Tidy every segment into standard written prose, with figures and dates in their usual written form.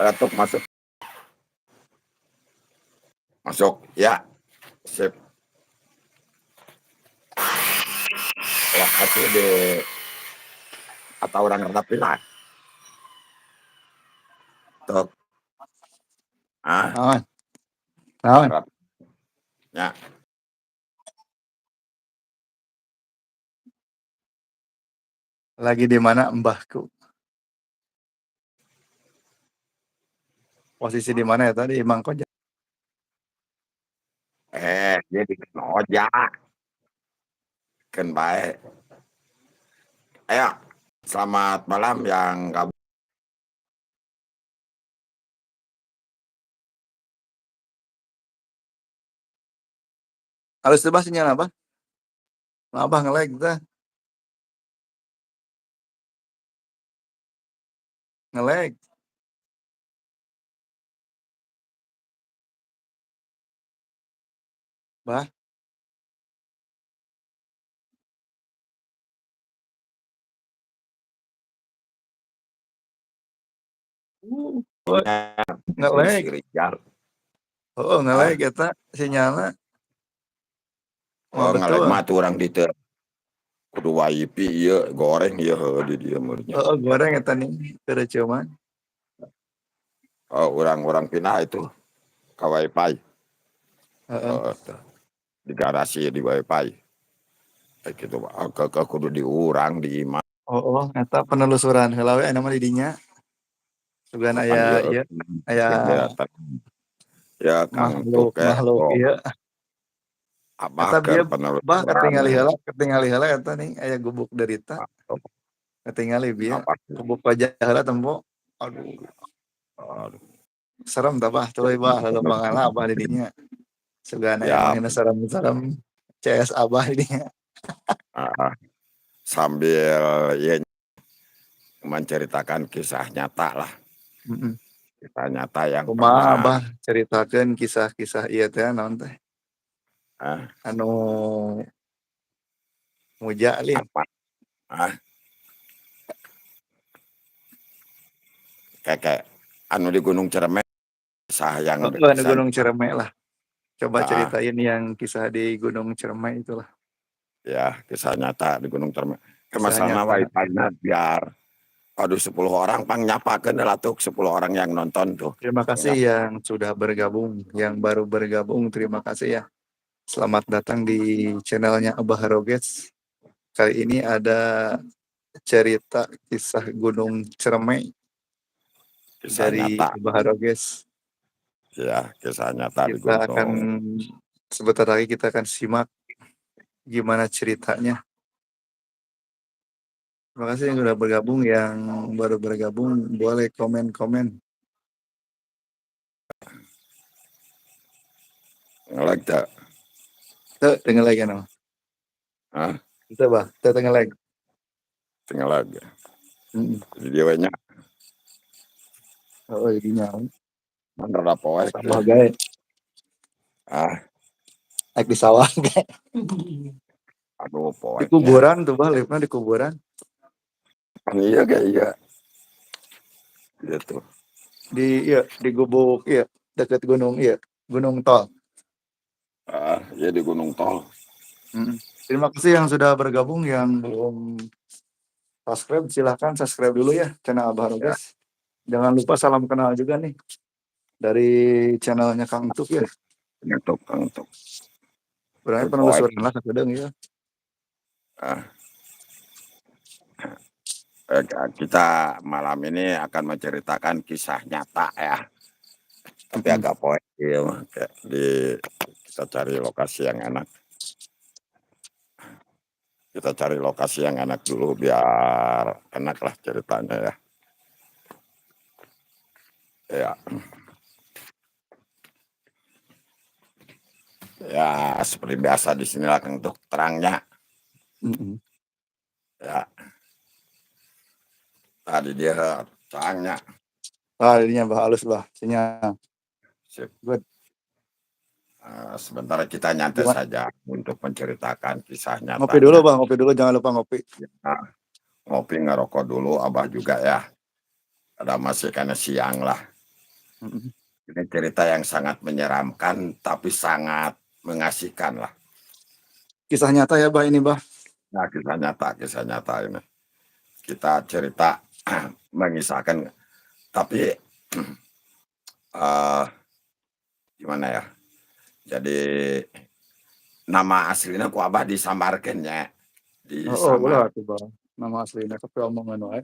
Laptop masuk. Masuk, ya. Sip. Lokasi di atau orang Redapilan. Tuh. Naon? Naon? Ya. Lagi di mana mbahku? Posisi di mana ya tadi Mang Koja? Dia bikin ojak. Kan baik. Ayo, selamat malam yang gabung. Halus tebas sinyal apa? Abah nge-lag teh. Nge-lag. Bah. Nge-lag. Si Rijal. Oh, nge-lag eta sinyalna. Oh, nge-lag Betul. mah tuh orang di kudu wifi ieu goreng ieu di dieu meureunnya. Oh, goreng eta nih teu cuman. Oh, orang pindah itu ke wifi. Di garasi di wifi. Kayak gitu ke kudu diurang di imah. Oh, eta penelusuran heula we anu mah di dinya. Sugan aya ieu aya ya Kang Tuke makhluk ieu. Abah Eta bieu penelusuran. bah ketingali heula eta nih aya gubuk derita. Ketingali bieu gubuk wajah heula tempo. Aduh. Serem tah bah tuluy bah lelombangan abah di dinya. Sugan aya mah serem-serem CS abah di dinya. Sambil ya menceritakan kisah nyata lah. Kisah nyata yang Kumaha pernah abah ceritakeun kisah-kisah ieu teh naon teh? Anu muja lin. Kayak anu di Gunung Ciremai kisah yang anu Gunung Ciremai lah. Coba ceritain yang kisah di Gunung Ciremai itulah. Ya, kisah nyata di Gunung Ciremai. Masalahnya wifi-nya biar 10 orang pang nyapakeun lah tuh 10 orang yang nonton tuh. Terima kasih yang sudah bergabung, yang baru bergabung terima kasih ya. Selamat datang di channelnya Abah Roges. Kali ini ada cerita kisah Gunung Ciremai dari Abah Roges. Ya, kisah nyata di Kita Gunung. akan sebentar lagi kita akan simak gimana ceritanya. Terima kasih yang sudah bergabung, yang baru bergabung boleh komen-komen. Ngelag tak? Tuh, tinggal lagi no. Itu bah, tuh tinggal lagi. Tinggal lagi. Videonya. Oh, jadinya. Mana ada poek. Tambah gaya. Naik di sawah gaya. Aduh, poeknya. Di kuburan tuh bah, liftnya di kuburan. Iya kayak iya. Gitu. Di gubuk dekat gunung Gunung Tol. Ya di Gunung Tol. Terima kasih yang sudah bergabung, yang belum subscribe silahkan subscribe dulu ya channel Abah Roges. Jangan lupa salam kenal juga nih dari channelnya Kang Tuk ya. Kang Tuk. Berarti penelusuran lah kadang ya. Kita malam ini akan menceritakan kisah nyata ya. Tapi agak poek ya. Kita cari lokasi yang enak. Kita cari lokasi yang enak dulu biar enak lah ceritanya ya. Ya. Ya seperti biasa di sinilah Kang Tuk terangnya. Ya. Tadi dia terangnya. Ininya bah halus bah sinyal. Sip. Good. Sebentar kita nyantai saja untuk menceritakan kisah nyata. Ngopi dulu bang, ngopi dulu, jangan lupa ngopi. Ya, ngopi ngerokok dulu, Abah juga ya. Ada masih karena siang lah. Mhm. Ini cerita yang sangat menyeramkan, tapi sangat mengasihkan lah. Kisah nyata ya, Bah, ini, Bah? Nah, kisah nyata ini. Kita cerita mengisahkan, tapi eh gimana ya? Jadi nama aslinya ku Abah disamarkeun nya, Heeh, ulah disamar atuh, Bah, nama aslina tapi omongan wae.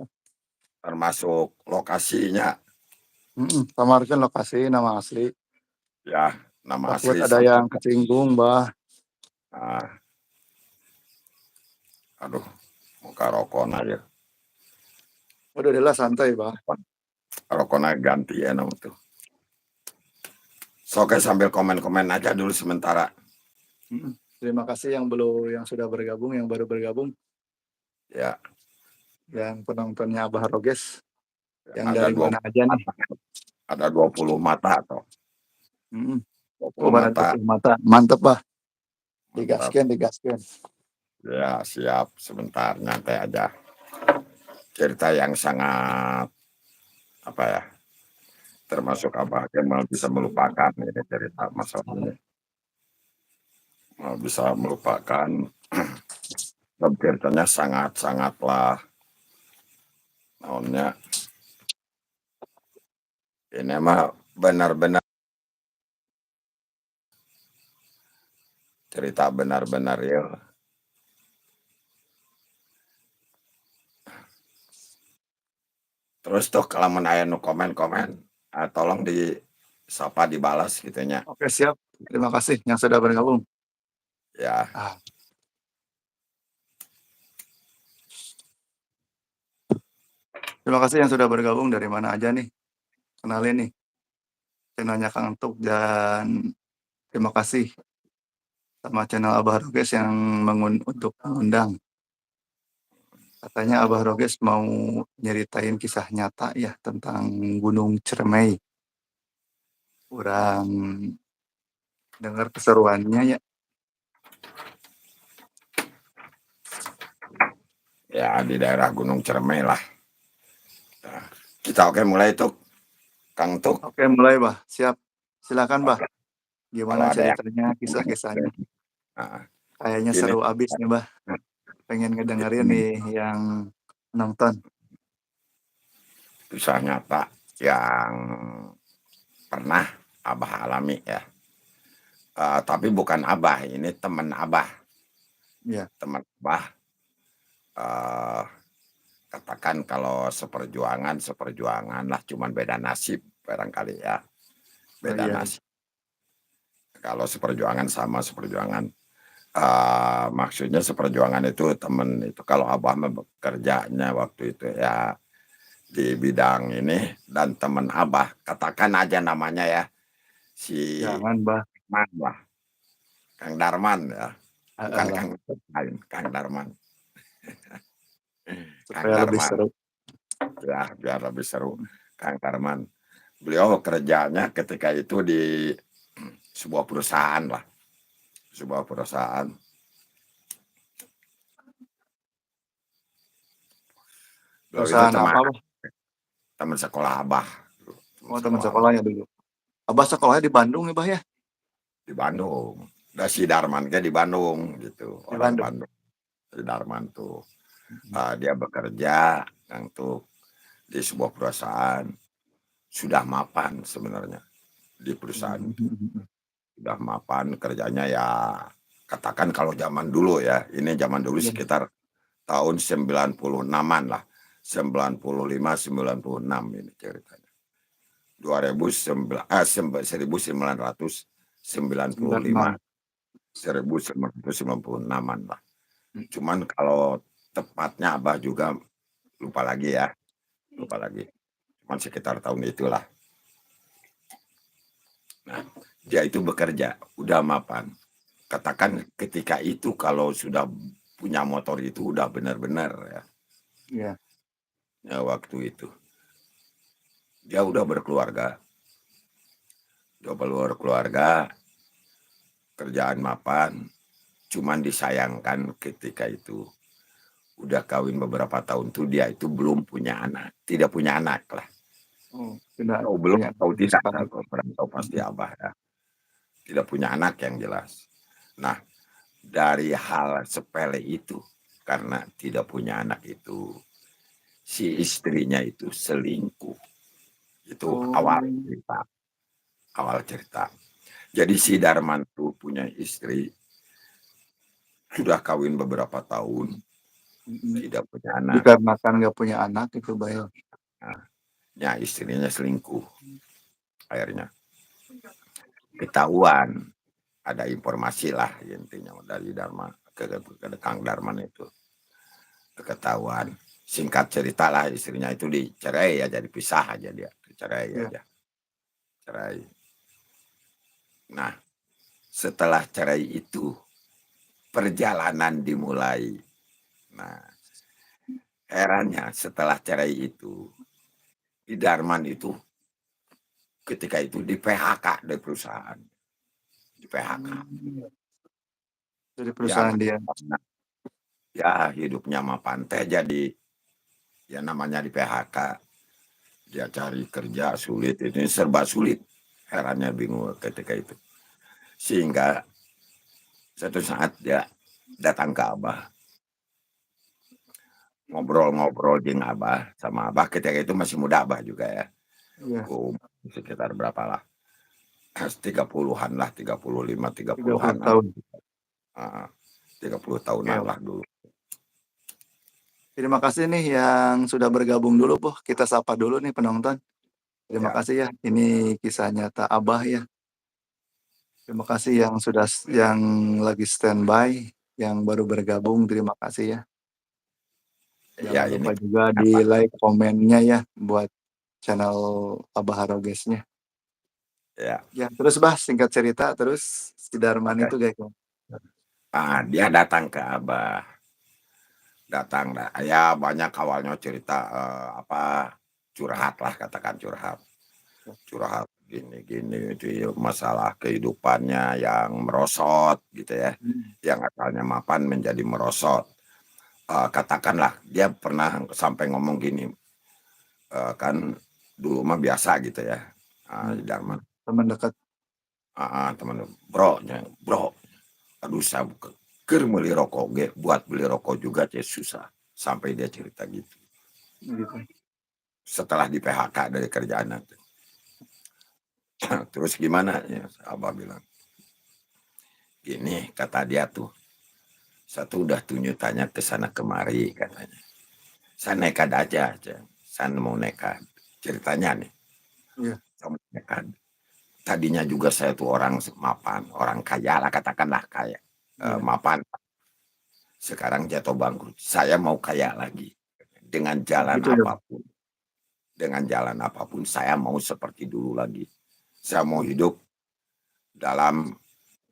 termasuk lokasinya Samarkeun lokasi nama asli, ya, nama takut asli ada yang Samarkan. kesinggung, Bah. Ah, aduh, muka rokona ya. Udah deh lah, santai, Bah. Rokona ganti ya nama tuh. So, oke, sambil komen-komen aja dulu sementara. Terima kasih yang sudah bergabung, yang baru bergabung, Ya, yang penontonnya Abah Roges, yang ada dari mana 20 aja nih. mata, ada 20 mata atau Mhm. 20 Oh, barat mata. 20 mata. Mantep, Bah. Mantap. Digaskeun. Ya, siap, sebentar nyantai aja. Cerita yang sangat apa ya? Termasuk Abah Kemal bisa melupakan ini cerita masa ini. Bisa melupakan. Dan ceritanya sangat-sangatlah naonnya, ini mah benar-benar cerita benar-benar ya. Terus tuh kalau mau aya nu komen-komen, tolong disapa dibalas gitunya. Oke, siap. Terima kasih yang sudah bergabung. Ya, Ah, terima kasih yang sudah bergabung dari mana aja nih. Kenalin nih, channelnya Kang Tuk, dan terima kasih sama channel Abah Roges yang untuk mengundang. Katanya Abah Roges mau nyeritain kisah nyata ya tentang Gunung Ciremai. Kurang dengar keseruannya ya. ya di daerah Gunung Ciremai lah. Nah, kita oke mulai tuh, Kang Tuk. Oke, mulai, Bah. Siap. Silakan, Bah. Oke, kalau Gimana ada yang ceritanya, kisah-kisahnya? nah, Kayaknya ini seru abis nih, Bah. Pengen ngedengerin nih yang nonton. kisah nyata yang pernah Abah alami ya. Tapi bukan Abah, ini teman Abah. Ya, Teman Abah, eh, katakan kalau seperjuangan lah, cuman beda nasib barangkali ya. oh Beda iya. nasib. Kalau seperjuangan sama seperjuangan. Maksudnya seperjuangan itu teman itu, kalau Abah bekerjanya waktu itu ya di bidang ini, dan teman Abah katakan aja namanya ya, si Jangan, Bah. Man lah, Kang Darman ya, bukan Lah, Kang lain, Kang Darman. Kang supaya lebih Darman seru. ya, biar lebih seru. Kang Darman, beliau kerjanya ketika itu di sebuah perusahaan lah, sebuah perusahaan. Beliau itu Perusahaan apa, Bah? teman sekolah Abah, teman Oh, teman sekolah Abah sekolahnya dulu. Abah sekolahnya di Bandung ya, Bah ya? di Bandung. Dan si Darman ke di Bandung gitu, Di orang Bandung. Bandung. Si Darman tuh dia bekerja untuk di sebuah perusahaan, sudah mapan sebenarnya di perusahaan itu. Sudah mapan kerjanya ya, katakan kalau zaman dulu ya, ini zaman dulu Iya. sekitar tahun 96-an lah. 95 96 ini ceritanya. 1995 96. 1996-an lah. Cuman kalau tepatnya Abah juga lupa lagi ya, lupa lagi. Cuman sekitar tahun itulah. Nah, dia itu bekerja, udah mapan. Katakan ketika itu kalau sudah punya motor itu udah benar-benar ya, Iya. ya waktu itu. Dia udah berkeluarga, kerjaan mapan. Cuman disayangkan ketika itu udah kawin beberapa tahun tuh dia itu belum punya anak, tidak punya anak lah. Oh. Tidak Tahu belum, punya tahu tidak, sekarang. kalau kurang tahu pasti Abah ya. Tidak punya anak yang jelas. Nah, dari hal sepele itu, karena tidak punya anak itu, si istrinya itu selingkuh. Itu awal Oh, cerita. Awal cerita. Jadi si Darman tuh punya istri, sudah kawin beberapa tahun, tidak punya anak. dikarenakan nggak punya anak itu bayar. Nah, ya istrinya selingkuh. Akhirnya ketahuan, ada informasi lah intinya dari Dharma ke Kang Darman itu ketahuan. Singkat cerita lah istrinya itu dicerai aja, dipisah aja dia, dicerai Ya. aja, cerai. Nah, setelah cerai itu perjalanan dimulai. Nah, herannya setelah cerai itu, di Darman itu ketika itu di PHK dari perusahaan, di PHK. Dari Ya, perusahaan dia. ya hidupnya mah pantai jadi ya namanya di PHK. Dia cari kerja sulit, ini serba sulit. Herannya bingung ketika itu. Sehingga satu saat dia datang ke Abah, ngobrol-ngobrol dengan Abah, sama Abah ketika itu masih muda Abah juga ya. Iya. Sekitar berapa lah? 30-an lah, 35, 30 30-an lah. tahun. 30 tahunan Oke. lah dulu. Terima kasih nih yang sudah bergabung dulu, Bu. Kita sapa dulu nih penonton. Terima Ya, kasih ya. Ini kisah nyata Abah ya. Terima kasih yang lagi standby, yang baru bergabung. Terima kasih ya. ya Jangan ini lupa juga di apa? like komennya ya buat channel Abah Harogesnya. Ya, Ya, terus Bah, singkat cerita terus si Darman oke. itu guys. Dia datang ke Abah, datang ya banyak awalnya cerita apa curhat lah, katakan curhat gini-gini itu ya, masalah kehidupannya yang merosot gitu ya, yang asalnya mapan menjadi merosot. Katakanlah dia pernah sampai ngomong gini, kan dulu mah biasa gitu ya, Darman, Teman dekat. teman bro, aduh saya ker beli rokok, buat beli rokok juga susah, sampai dia cerita gitu. Gitu. Setelah di PHK dari kerjaan itu. Terus gimana ya, Abah bilang gini, kata dia tuh, satu udah tunjuk tanya ke sana kemari katanya. Saya nekat aja. Saya mau nekat. Ceritanya nih, Iya. saya mau nekat. Tadinya juga saya tuh orang mapan, orang kaya lah katakanlah kaya, Iya. mapan. Sekarang jatuh bangkrut. Saya mau kaya lagi dengan jalan Gitu ya. apapun. Dengan jalan apapun saya mau seperti dulu lagi. Saya mau hidup dalam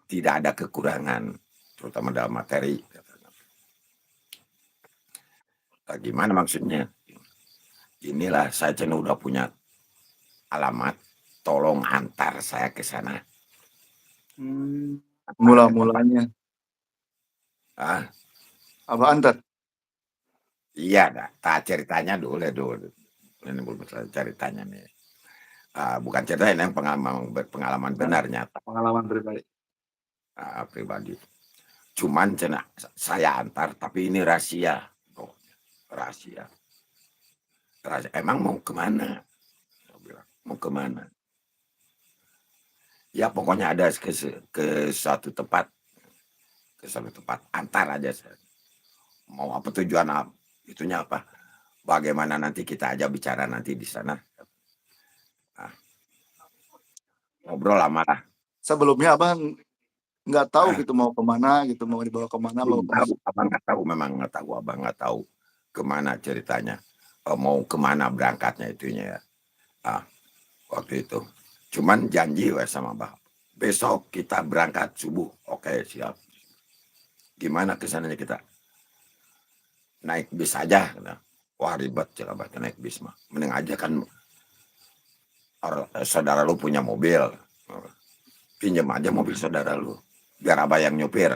tidak ada kekurangan, terutama dalam materi. Gimana maksudnya? Inilah saya udah punya alamat, tolong antar saya ke sana. Antar ke tempat. Mula-mulanya Abah antar. Iya, dah. Ceritanya dulu dulu. Ini belum ceritanya nih. Bukan cerita ini yang pengalaman benar nyata. Pengalaman pribadi. Pribadi. Cuman saya antar, tapi ini rahasia. Oh, rahasia. Emang mau kemana? Mau kemana? Ya pokoknya ada ke suatu tempat. Ke suatu tempat. Antar aja. Mau apa tujuan apa? Itunya apa? Bagaimana nanti kita aja bicara nanti di sana. Ngobrol lama lah. Sebelumnya Abah nggak tahu gitu mau kemana gitu, mau dibawa kemana, mau kemana. Abang nggak tahu, memang nggak tahu, abang nggak tahu kemana ceritanya, mau kemana berangkatnya itunya ya. Waktu itu cuman janji sama abang, besok kita berangkat subuh. Oke, siap. Gimana kesananya kita? Naik bis aja. Wah ribet coba naik bis mah. Mending aja kan saudara lu punya mobil, pinjam aja mobil saudara lu, biar abah yang nyupir.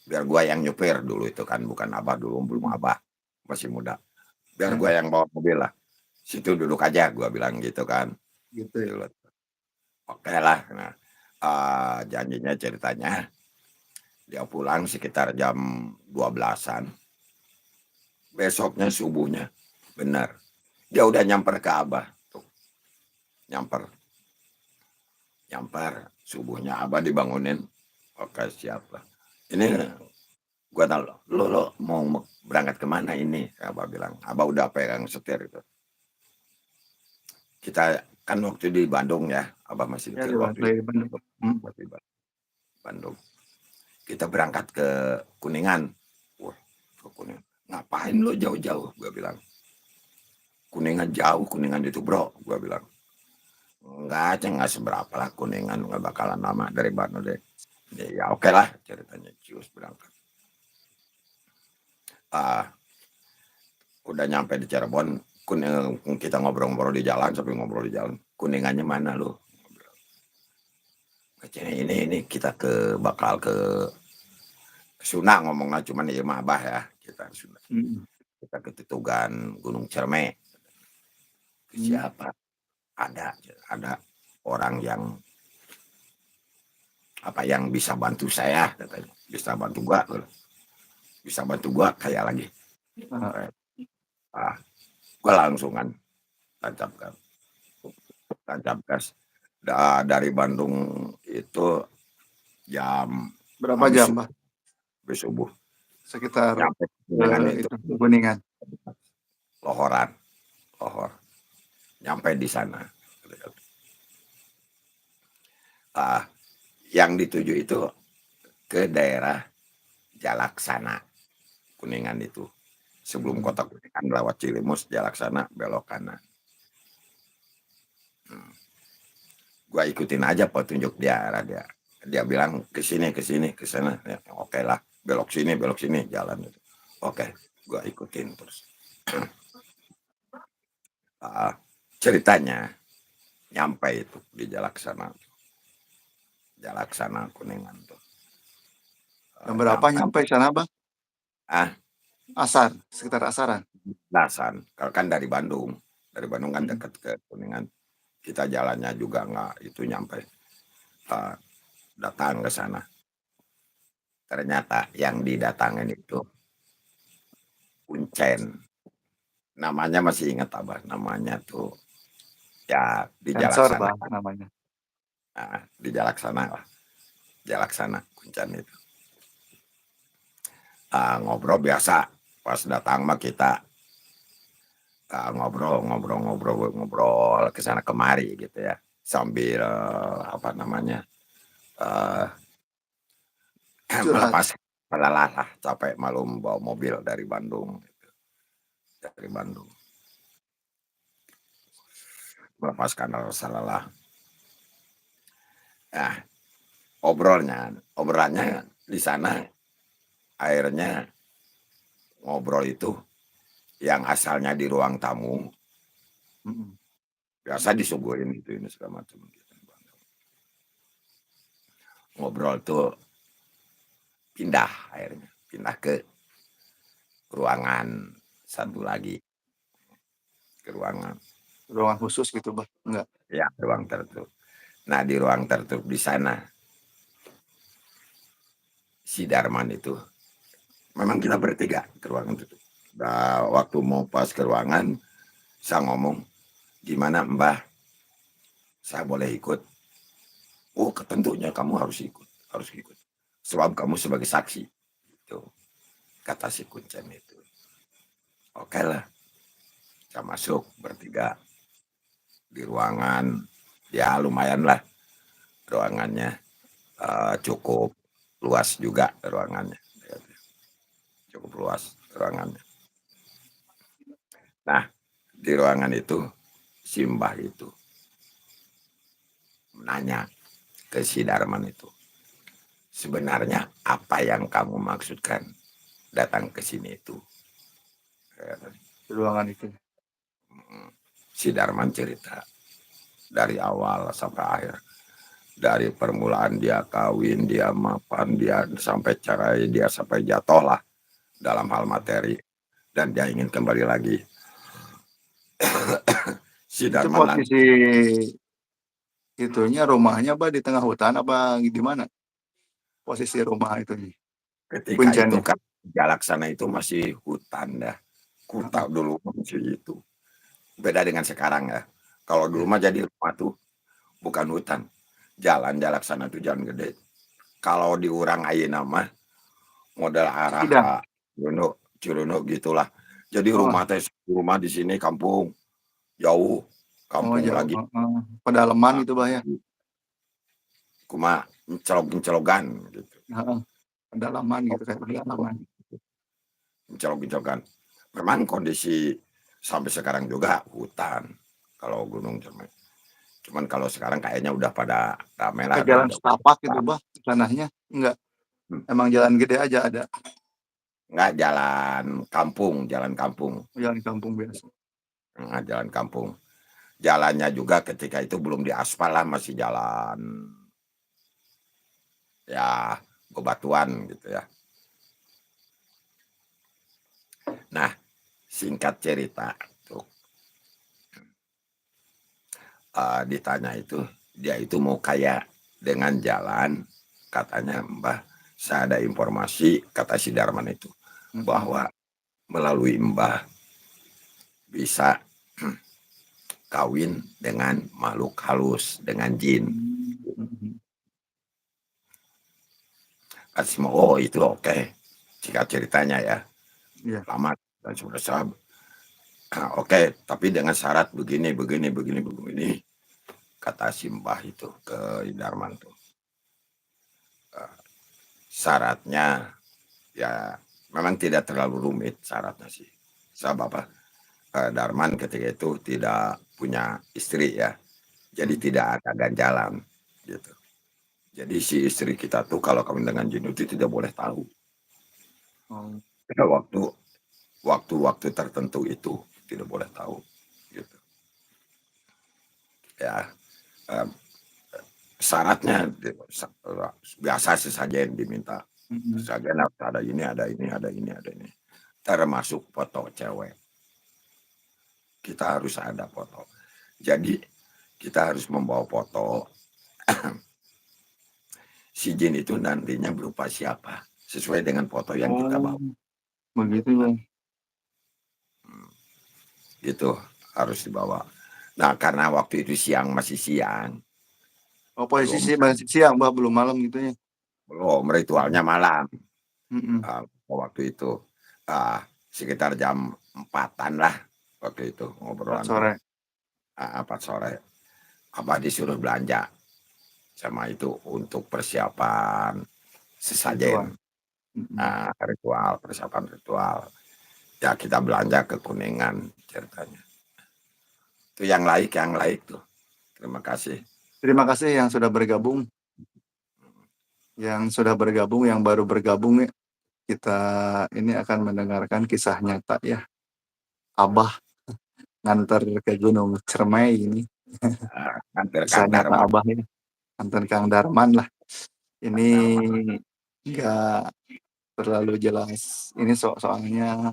Biar gua yang nyupir dulu itu kan, bukan abah dulu, belum abah masih muda. Biar gua yang bawa mobil lah. situ duduk aja, gua bilang gitu kan. Gitu ya. Oke lah. Nah, janjinya ceritanya dia pulang sekitar jam 12-an. Besoknya subuhnya, benar, dia udah nyamper ke Abah tuh, nyamper subuhnya Abah dibangunin. Oke, siap lah. Ini gua tahu lo mau berangkat kemana ini? Abah bilang, Abah udah pegang setir itu. Kita kan waktu di Bandung ya, Abah masih Ya, kecil di waktu itu. Bandung. Waktu di Bandung. Kita berangkat ke Kuningan. Wah, ke Kuningan. Ngapain lo jauh-jauh? Gua bilang. Kuningan jauh, Kuningan itu bro, gua bilang. Enggak, nggak seberapa lah, Kuningan nggak bakalan lama dari Bandung deh. Ya oke lah, ceritanya cius berangkat. Udah nyampe di Cirebon, kita ngobrol-ngobrol di jalan, sampai ngobrol di jalan. Kuningannya mana lu? Ini kita bakal ke Suna, ngomongnya cuman iya mah Abah ya, kita Suna. Kita ke Tutugan Gunung Cerme. Siapa? Ada orang yang bisa bantu saya, katanya. Bisa bantu gua kayak lagi. Gua langsung kan tancap gas. Dari Bandung itu jam Berapa jam, Pak? Subuh. Sekitar Nyampe Kuningan itu. Kuningan. Lohor. Nyampe di sana. Yang dituju itu ke daerah Jalaksana, Kuningan itu. Sebelum kota Kuningan lewat Cilimus, Jalaksana, belok kanan. Gua ikutin aja petunjuk dia, arah dia. Dia bilang ke sini, ke sana. Ya, oke lah, belok sini, jalan itu. Oke, gua ikutin terus. Ceritanya nyampe itu di Jalaksana Kuningan tuh. Jam berapa nyampe sana, Bang? Asar, sekitar asaran. Lasan, kalau kan dari Bandung kan dekat ke Kuningan. Kita jalannya juga nggak itu nyampe. Datang ke sana. Ternyata yang didatangin itu Kuncen. Namanya masih ingat Abah, namanya tuh ya di Sensor, Jalaksana. Bang, namanya. Nah, di Jalaksana lah. Jalaksana Kuncen itu. Ngobrol biasa. Pas datang mah kita ngobrol ke sana kemari gitu ya. Sambil melepas lelah, capek malum bawa mobil dari Bandung. Melepaskan rasa lelah. Nah, obrolannya di sana akhirnya ngobrol itu yang asalnya di ruang tamu biasa disuguhin ini segala macam. Ngobrol tuh akhirnya pindah ke ruangan satu lagi, ke ruangan khusus gitu, Bang? Enggak. Ya, ruang tertutup. Nah, di ruang tertutup di sana si Darman itu memang kita bertiga ke ruangan itu. Nah, waktu mau pas ke ruangan saya ngomong, gimana Mbah, saya boleh ikut? Oh, tentunya kamu harus ikut. Sebab kamu sebagai saksi. Itu kata si Kuncen itu. Oke lah. Saya masuk bertiga di ruangan. Ya lumayan lah ruangannya. Cukup luas juga ruangannya. Cukup luas ruangannya. Nah, di ruangan itu si Mbah itu menanya ke si Darman itu, sebenarnya apa yang kamu maksudkan datang ke sini itu? Di ruangan itu. Si Darman cerita dari awal sampai akhir, dari permulaan dia kawin, dia mapan, dia sampai cerai, dia sampai jatuh lah dalam hal materi, dan dia ingin kembali lagi Si Itu Darman posisi itunya rumahnya bah di tengah hutan apa di mana? Posisi rumah itunya. ketika itu Puncennya. kan Jalaksana itu masih hutan dah. Heeh, Kuta dulu masih itu. Beda dengan sekarang ya. Kalau dulu ya. mah jadi rumah tuh bukan hutan. Jalan Jalaksana tuh jalan gede. Kalau diurang ayeuna mah modal arah Cikidang. Curunuk gitulah. Jadi Oh, rumah di sini kampung jauh, oh kampung jauh. lagi. Heeh. Pedalaman Nah, itu bah ya. cuma mencolok-mencelogan gitu. Heeh. Pedalaman gitu kayak pedalaman. Mencolok-mencelogan. Memang kondisi sampai sekarang juga hutan kalau Gunung Cermai. Cuman kalau sekarang kayaknya udah pada rame lah, Pakai udah jalan jauh. setapak gitu bah tanahnya. Enggak. Hmm. Emang jalan gede aja ada. Nggak jalan kampung, Jalan kampung biasa. nggak jalan kampung. Jalannya juga ketika itu belum diaspal lah, masih jalan ya bebatuan gitu ya. Nah, singkat cerita tuh ditanya itu dia itu mau kaya dengan jalan, katanya Mbah, saya ada informasi kata si Darman itu Heeh. bahwa melalui Mbah bisa kawin dengan makhluk halus, dengan jin. Heeh. Asma, oh itu oke. Jika ceritanya ya, Iya. lama dan sudah sahabat. Oke, tapi dengan syarat begini, begini, begini, begini. Kata Simbah itu ke Darman tuh. Syaratnya ya memang tidak terlalu rumit syaratnya sih. Sebab apa? Darman ketika itu tidak punya istri ya. Jadi Hmm. tidak ada ganjalan gitu. Jadi si istri kita tuh kalau kawin dengan jin itu tidak boleh tahu. Oh. Pada waktu tertentu itu tidak boleh tahu gitu. Ya, eh, syaratnya biasa sesajen diminta. Heeh. Sesajen ada ini, ada ini, ada ini, ada ini. Termasuk foto cewek. Kita harus ada foto. Jadi kita harus membawa foto si jin itu nantinya berupa siapa sesuai dengan foto yang kita Oh, bawa. begitu ya. Itu harus dibawa. Nah, karena waktu itu masih siang, Oh, belum posisi masih siang, bah, belum malam gitu ya. belum ritualnya malam. Heeh. Waktu itu sekitar jam 4-an lah waktu itu Pas ngobrolan tuh. sore. 4 sore. Abah disuruh belanja sama itu untuk persiapan sesajen, Ritual. Heeh. ritual, persiapan ritual. Ya kita belanja ke Kuningan ceritanya. Itu yang laik tuh. Terima kasih. Terima kasih yang sudah bergabung, yang baru bergabung ya. Kita ini akan mendengarkan kisah nyata ya. Abah nganter ke Gunung Cermai ini. Hampir Kisah Kang nyata Darman. Abah ini. Nganter Kang Darman lah. Ini Kang Darman. enggak terlalu jelas. Ini soalnya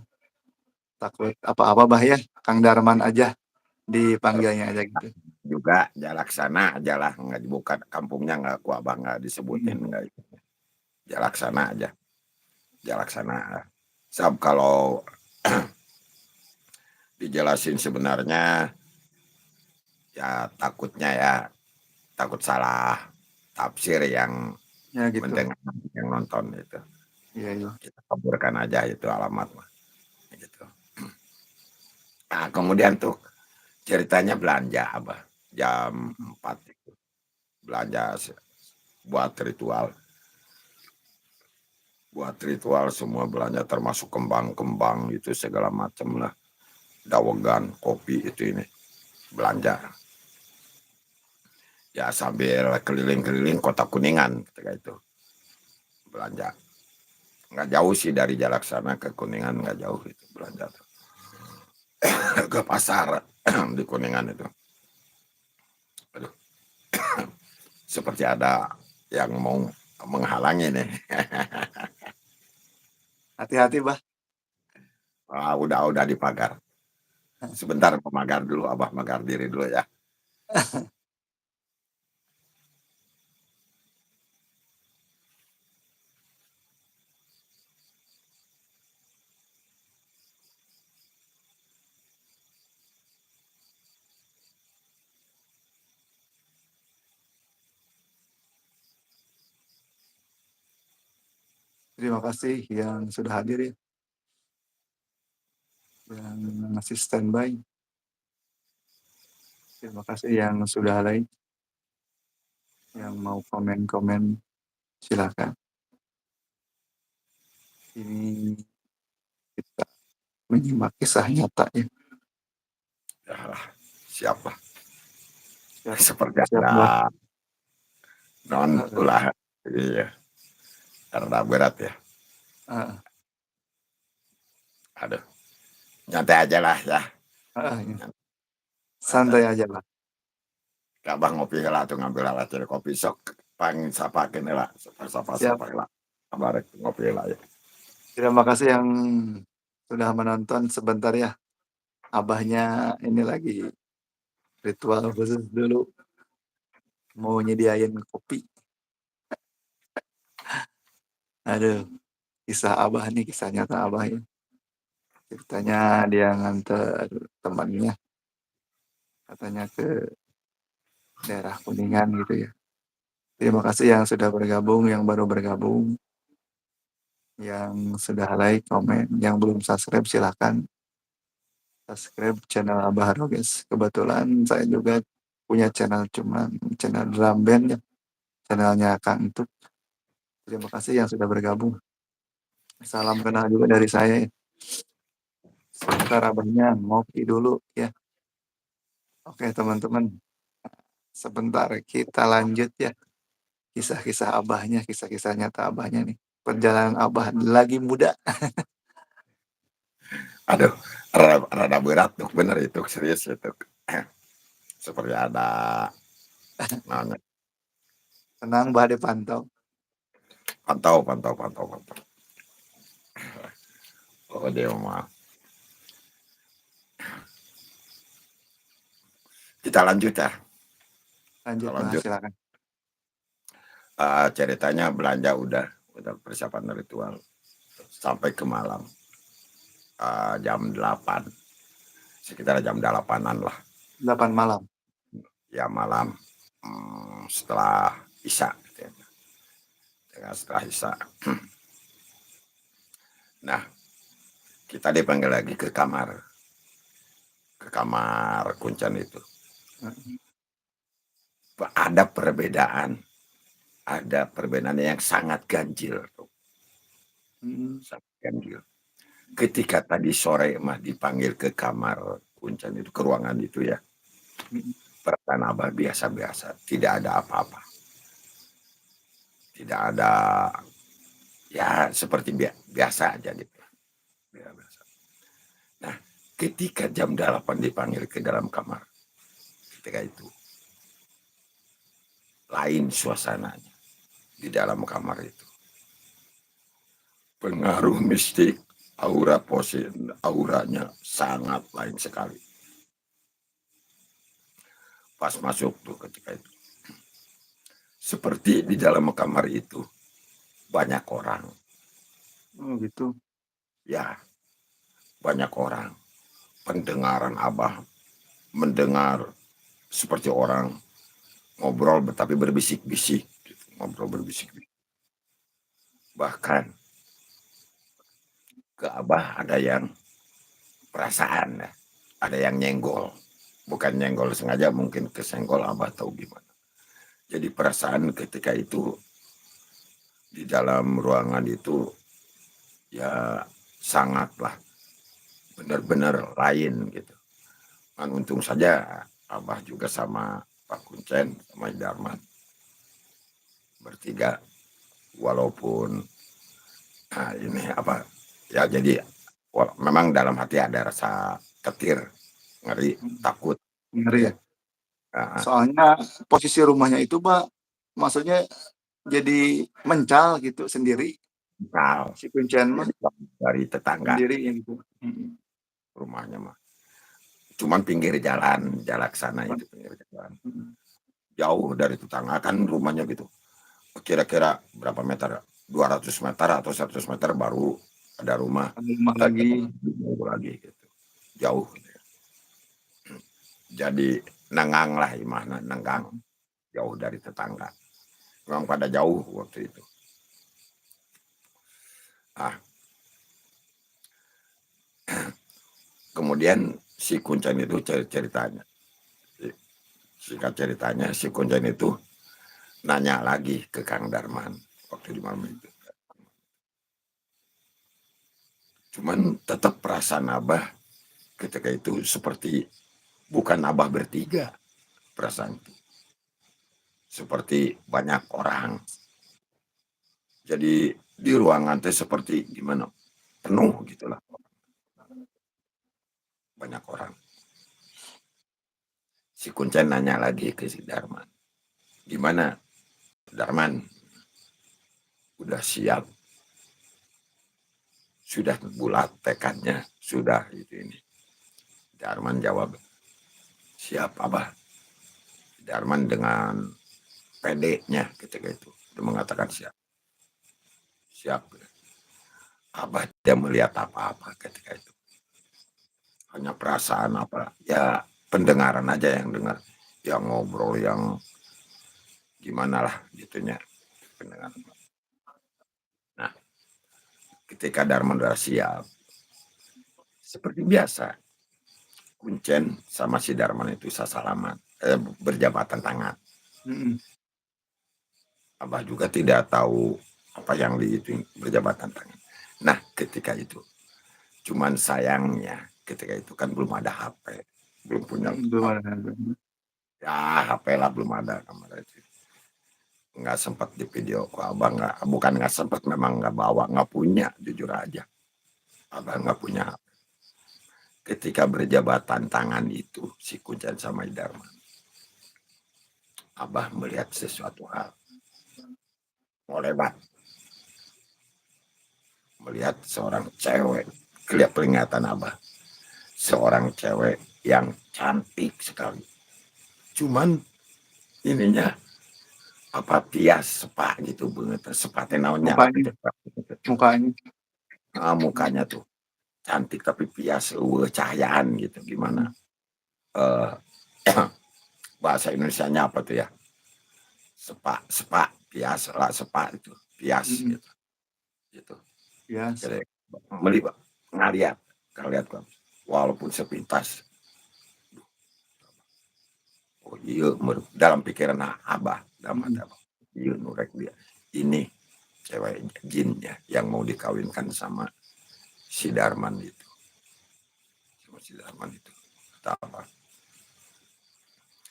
takut apa-apa bah ya. Kang Darman aja dipanggilnya aja gitu. Juga Jalaksana aja lah, nggak bukan kampungnya nggak Abah nggak Mm-mm. disebutin nggak. Jalaksana aja, Jalaksana. Sab kalau dijelasin sebenarnya ya takut salah tafsir yang Ya gitu. mendengar, yang nonton itu. Iya, iya. Kita kaburkan aja itu alamat mah gitu. Nah, kemudian tuh ceritanya belanja Abah jam 4 itu. Belanja buat ritual semua belanja termasuk kembang-kembang itu segala macam lah, dawegan, kopi itu ini belanja ya sambil keliling-keliling kota Kuningan ketika itu belanja. Nggak jauh sih dari Jalaksana ke Kuningan, nggak jauh itu belanja tuh. Ke pasar di Kuningan itu. Aduh, seperti ada yang mau menghalangi nih. Hati-hati bah. Udah di pagar. Sebentar pemagar dulu, Abah magar diri dulu ya. Terima kasih yang sudah hadir ya, yang masih standby. Terima kasih yang sudah like, yang mau komen-komen silakan. Ini kita menyimak kisah nyata ya. Ya, siapa? Siap, Seperti siap ada Mbak. non ulah, iya, karena berat ya. Uh, Aduh, nyantai aja lah ya. ya. Nyantai. Santai aja lah. Abah ngopi lah tuh ngambil alat jadi kopi sok pang sapakeun lah, Siap. sapa lah. Abah rek ngopi lah ya. Terima kasih yang sudah menonton sebentar ya. Abahnya ini lagi ritual khusus dulu. Mau nyediain kopi. Aduh, kisah abah nih, kisah nyata abah ya. Ceritanya dia nganter temannya, katanya ke daerah Kuningan gitu ya. Terima kasih yang sudah bergabung, yang baru bergabung, yang sudah like, komen, yang belum subscribe silahkan subscribe channel Abah Roges. Kebetulan saya juga punya channel, cuman channel drum band ya, channelnya Kang Entut. Terima kasih yang sudah bergabung. Salam kenal juga dari saya ya. Sebentar abahnya ngopi dulu ya. Oke teman-teman, sebentar kita lanjut ya. Kisah-kisah abahnya, kisah-kisah nyata abahnya nih. Perjalanan abah lagi muda. Aduh, rada berat tuh bener itu serius itu. Seperti ada namanya Tenang, bah dipantau. pantau. Oh dia mah. Kita lanjut ya. Kita Lanjut bah, lanjut. silakan. Ceritanya belanja udah persiapan ritual sampai ke malam. Jam 8, sekitar jam 8-an lah 8 malam. ya malam, setelah isya gitu ya. Setelah isya. Nah, kita dipanggil lagi ke kamar Kuncen itu. Ada perbedaan yang sangat ganjil tuh. Sangat ganjil. Ketika tadi sore mah dipanggil ke kamar Kuncen itu, ke ruangan itu ya, perasaan Abah biasa-biasa, tidak ada apa-apa, tidak ada, ya seperti biasa aja gitu. Biasa. Nah, ketika jam 8 dipanggil ke dalam kamar, ketika itu lain suasananya di dalam kamar itu. Pengaruh mistik, auranya sangat lain sekali. Pas masuk tuh ketika itu, seperti di dalam kamar itu banyak orang. Oh gitu. Ya, banyak orang. Pendengaran Abah mendengar seperti orang ngobrol tapi berbisik-bisik. Ngobrol berbisik-bisik. Bahkan ke Abah ada yang perasaan, ada yang nyenggol. Bukan nyenggol sengaja, mungkin kesenggol Abah tahu gimana. Jadi perasaan ketika itu di dalam ruangan itu ya sangatlah benar-benar lain gitu. Kan untung saja Abah juga sama Pak Kuncen sama Darman bertiga, walaupun ini apa ya, jadi memang dalam hati ada rasa ketir, ngeri, takut. Ngeri ya. Nah, Soalnya posisi rumahnya itu, Pak, maksudnya jadi mencal gitu sendiri. nah, Si Kuncen mah jadi dari tetangga sendiri gitu. rumahnya mah. cuman pinggir jalan, Jalaksana itu pinggir jalan. Jauh dari tetangga kan rumahnya gitu. Kira-kira berapa meter? 200 meter atau 100 meter baru ada rumah. Rumah lagi. Jauh lagi gitu. Jauh. Jadi nenggang lah imahna, nenggang. Jauh dari tetangga. Memang pada jauh waktu itu. Ah, kemudian si Kuncen itu ceritanya. Singkat ceritanya si Kuncen itu nanya lagi ke Kang Darman waktu di malam itu. Cuman tetap perasaan Abah ketika itu seperti bukan Abah bertiga perasaan itu. Seperti banyak orang. Jadi di ruangan teh seperti gimana? Penuh gitulah. Banyak orang. Si Kuncen nanya lagi ke si Darman. Gimana? Darman, udah siap? Sudah bulat tekadnya? Sudah itu ini. Darman jawab, siap Abah. Darman dengan pedenya ketika itu. Dia mengatakan siap. Siap. Abah tidak melihat apa-apa ketika itu. Hanya perasaan apa. Ya pendengaran aja yang dengar. Yang ngobrol yang gimana lah gitunya. Pendengaran. Nah, ketika Darman sudah siap. Seperti biasa. Kuncen sama si Darman itu sasalaman. Berjabatan tangan. Abah juga tidak tahu apa yang di itu berjabatan tangan. Nah, ketika itu, cuman sayangnya ketika itu kan belum ada HP, belum punya. Ya, HP lah belum ada kamera itu. Nggak sempat di video kok Abah nggak, bukan nggak sempat, memang nggak bawa, nggak punya, jujur aja. Abah nggak punya HP. Ketika berjabatan tangan itu si Kuncen sama Darman, Abah melihat sesuatu hal. Mau lewat. Melihat seorang cewek, kelihatan Abah. Seorang cewek yang cantik sekali. Cuman ininya apa pias sepak gitu banget, sepatnya naonnya Mukanya. Mukanya tuh cantik tapi pias cahayaan gitu gimana. Bahasa Indonesianya apa tuh ya? Sepak pias lah, sepak itu pias gitu. Gitu. Yes. Jadi melihat ngeliat kan, walaupun sepintas. Oh iya, dalam pikiran Abah, dalam hati Abah, iya nurek dia. Ini cewek jinnya yang mau dikawinkan sama si Darman itu. Sama si Darman itu. Kata Abah.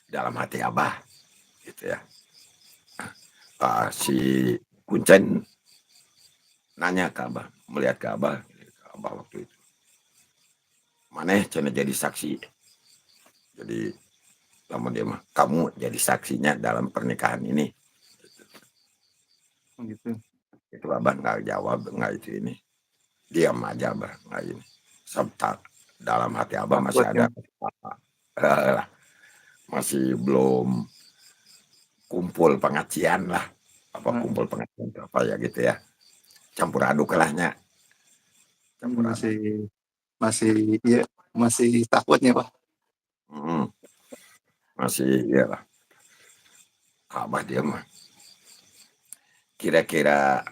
Dalam hati Abah. Gitu ya. Si Kuncen nanya ke Abah, melihat ke Abah waktu itu. Maneh cina jadi saksi. Jadi lama dia mah, kamu jadi saksinya dalam pernikahan ini. Gitu. Itu Abah nggak jawab, nggak itu ini. Diam aja Abah, nggak ini. Sebab dalam hati Abah masih ada masih belum kumpul pengajian lah. Apa kumpul pengajian apa ya gitu ya. Campur aduk lahnya. Campur aduk. Masih takutnya Pak. Masih iyalah. Abah dia mah kira-kira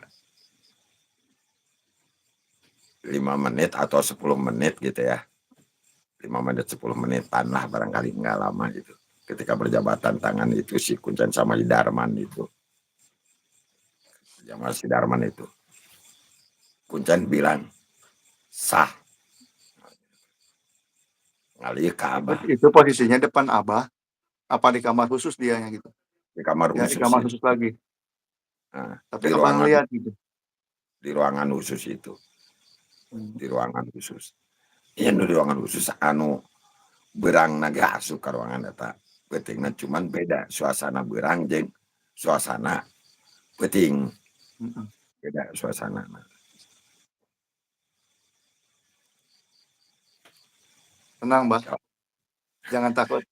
5 menit atau 10 menit gitu ya. 5 menit 10 menitan lah barangkali, nggak lama gitu. Ketika berjabatan tangan itu si Kuncen sama si Darman itu. Sama si Darman itu. Kuncen bilang sah. Ngalih ke Abah. Itu posisinya depan Abah, apa di kamar khusus dianya gitu? Di kamar Ya, khusus. di kamar khusus lagi. Nah, tapi Abah ngeliat gitu. Di ruangan khusus itu. Di ruangan khusus. Iya, di ruangan khusus anu berang naga asup ke ruangan eta. Petingna cuman beda suasana berang jeung suasana peting. Beda suasana. Tenang, Mbak. Jangan takut.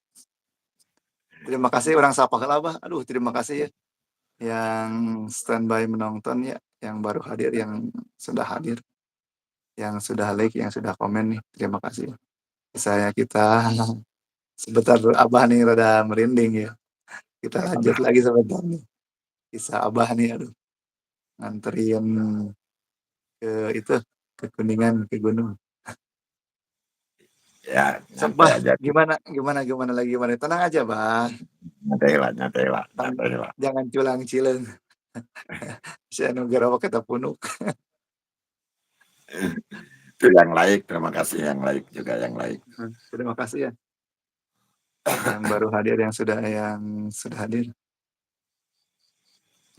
Terima kasih orang sapa heula, Abah. Aduh, terima kasih ya yang standby menonton ya, yang baru hadir, yang sudah hadir, yang sudah like, yang sudah komen nih. Terima kasih. Saya kita sebentar dulu, Abah nih rada merinding ya. Kita lanjut lagi sebentar nih. Kisah Abah nih, aduh, nganterin ke itu, ke Kuningan, ke gunung. Ya, Sok, nyantai Bah, aja. gimana lagi, gimana? Tenang aja, Bah. Nyantai lah, nyantai lah, Tang nyantai lah. jangan culang-cileung. Si anu garawa kita punuk. Itu yang like, terima kasih yang like juga yang like. Terima kasih ya yang baru hadir, yang sudah hadir.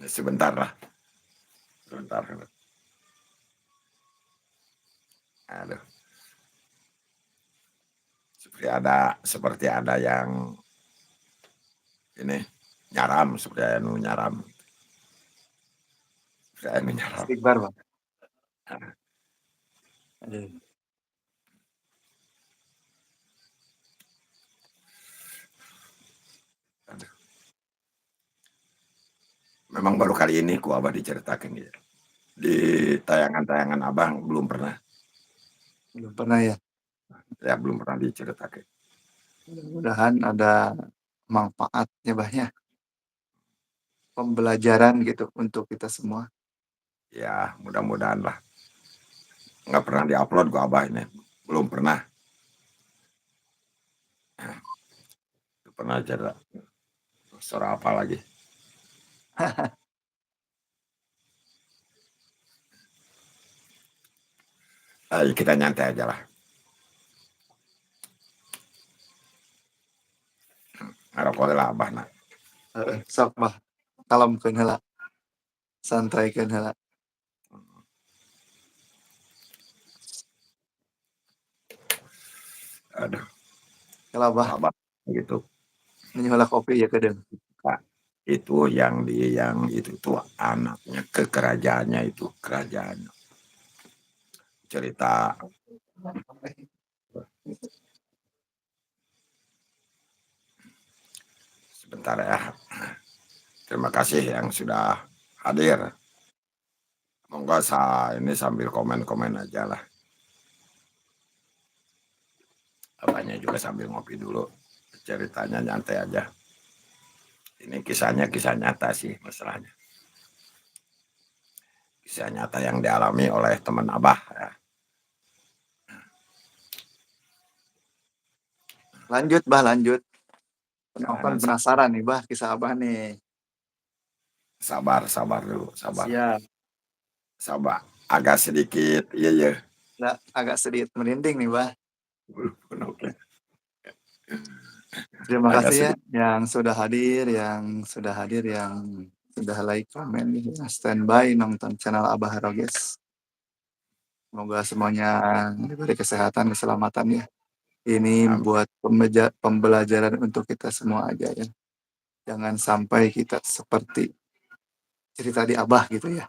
Sebentar lah, sebentar. Aduh, seperti ada yang ini nyaram. Seperti anu nyaram. Istighfar, Bang. Aduh. Aduh. Memang baru kali ini ku Abah diceritakan ya. Di tayangan-tayangan Abang belum pernah. Belum pernah ya. Ya belum pernah diceritakan. Mudah-mudahan ada manfaatnya, Bah, ya. Pembelajaran gitu untuk kita semua. Ya mudah-mudahan lah. Nggak pernah diupload ku Abah ini. Belum pernah. Pernah cerita. Suara apa lagi? Ayo kita nyantai aja lah. Ngarokok lah Abah nak. Sok, Bah. Kalemkeun heula. Santraikeun heula. Aduh, Heula, Bah. Abah gitu. Ini heula kopi ya kedeung. Nah, itu yang itu tuh anaknya ke kerajaannya itu kerajaan cerita sebentar ya. Terima kasih yang sudah hadir. Monggo ini sambil komen-komen aja lah. Apanya juga sambil ngopi dulu. Ceritanya nyantai aja. Ini kisahnya kisah nyata sih masalahnya. Kisah nyata yang dialami oleh teman Abah. Ya. Lanjut, Bah, lanjut. Penonton Jangan penasaran nih, Bah, kisah Abah nih. sabar dulu, sabar. Siap. Sabar. Agak sedikit, iya. Nah, agak sedikit merinding nih, Bah. Oke. Terima Agak kasih ya sedikit. yang sudah hadir, yang sudah hadir, yang sudah like, komen, yang standby nonton channel Abah Roges. Semoga semuanya diberi kesehatan, keselamatan ya. Ini buat pembelajaran untuk kita semua aja ya. Jangan sampai kita seperti cerita di Abah gitu ya.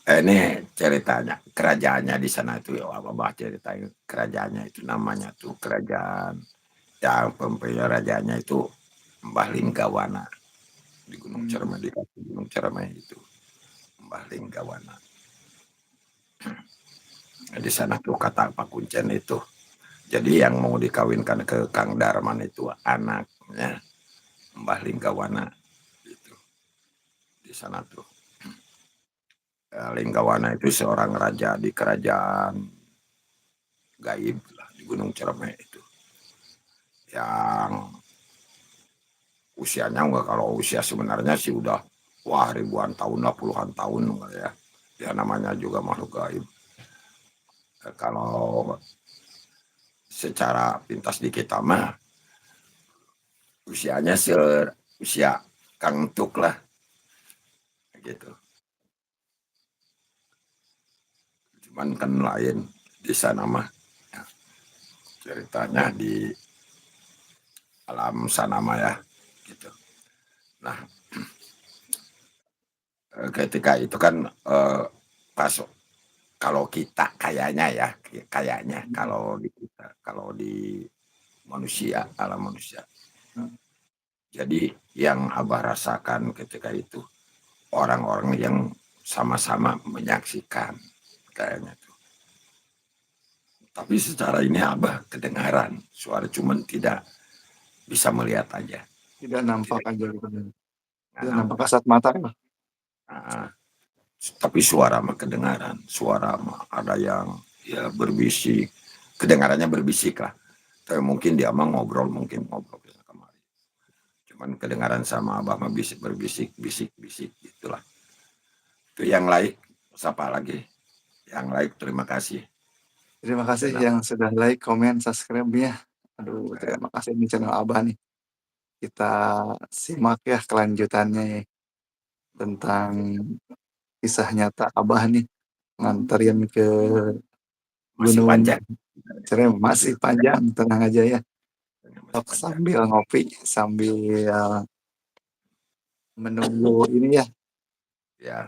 Ini ceritanya kerajaannya di sana itu ya Abah ceritain kerajaannya itu namanya tuh kerajaan yang pemeliharanya itu Mbah Linggawana di Gunung Cermai di kaki Gunung Cermai itu Mbah Linggawana. Di sana tuh kata Pak Kuncen itu. Jadi yang mau dikawinkan ke Kang Darman itu anaknya Mbah Linggawana itu. Di sana tuh. Linggawana itu seorang raja di kerajaan gaib lah di Gunung Cermai itu. Yang usianya enggak kalau usia sebenarnya sih udah wah ribuan tahun lah puluhan tahun ya. Ya namanya juga makhluk gaib. Kalau secara pintas di kita mah usianya usia Kang Tuk lah gitu. Cuman kan lain di sana mah ya, ceritanya di alam sana mah ya gitu. Nah ketika itu kan pas Kalau kita kayaknya ya, kayaknya kalau di kita, kalau di manusia, alam manusia. Jadi yang Abah rasakan ketika itu orang-orang yang sama-sama menyaksikan kayaknya tuh. Tapi secara ini Abah kedengaran suara, cuman tidak bisa melihat aja. Tidak nampak Tidak, aja gitu. nggak Tidak nampak nampak. kasat mata ya. Nah, tapi suara mah kedengaran. Suara mah ada yang ya berbisik. Kedengarannya berbisik lah. Tapi mungkin dia mah ngobrol, mungkin ngobrol kemarin. Cuman kedengaran sama Abah mah bisik berbisik, bisik-bisik gitulah. Itu yang like, siapa lagi? Yang like terima kasih. Terima kasih Channel. yang sudah like, komen, subscribe ya. Aduh, terima kasih di channel Abah nih. Kita simak ya kelanjutannya ya, tentang kisah nyata Abah nih nganterin ke Masih Gunung panjang. Ciremai. Masih Masih panjang, tenang aja ya. masih Sok panjang. sambil ngopi, sambil menunggu ini ya, Ya,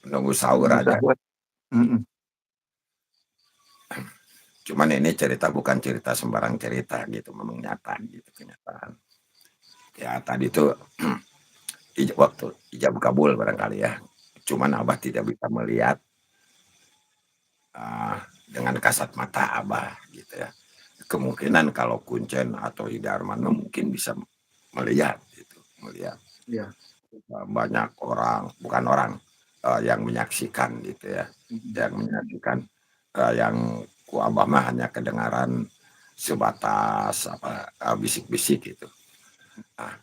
menunggu sahur menunggu aja. sahur. Cuman ini cerita bukan cerita sembarang cerita gitu, memang nyata gitu kenyataan. Ya tadi tuh waktu ijab kabul barangkali ya. Cuman Abah tidak bisa melihat dengan kasat mata Abah gitu ya. Kemungkinan kalau Kuncen atau Hidarman mungkin bisa melihat gitu, melihat Ya. banyak orang, bukan orang yang menyaksikan gitu ya, yang menyaksikan yang ku Abah mah hanya kedengaran sebatas apa bisik-bisik gitu. Nah,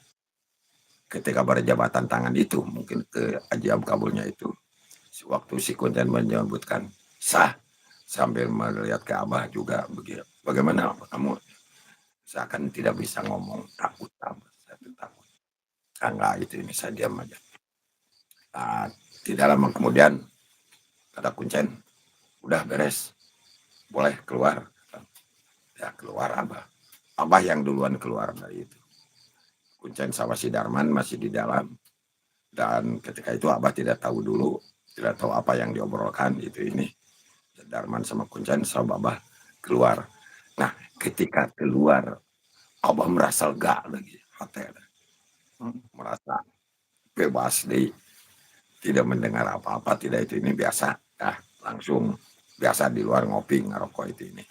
ketika berjabatan tangan itu mungkin ke ajab kabulnya itu waktu si Kuncen menyebutkan sah sambil melihat ke Abah juga begitu. Bagaimana kamu seakan tidak bisa ngomong, takut Abah, saya takut. Enggak itu ini saya diam aja. Nah, tidak lama kemudian kata Kuncen, udah beres, boleh keluar. Ya keluar Abah. Abah yang duluan keluar dari itu. Kuncen sama si Darman masih di dalam. Dan ketika itu Abah tidak tahu dulu, tidak tahu apa yang diobrolkan itu ini. Darman sama Kuncen sama Abah keluar. Nah, ketika keluar, Abah merasa lega lagi, hati merasa bebas deh, tidak mendengar apa-apa, tidak itu ini biasa. Nah, langsung biasa di luar ngopi ngerokok itu ini.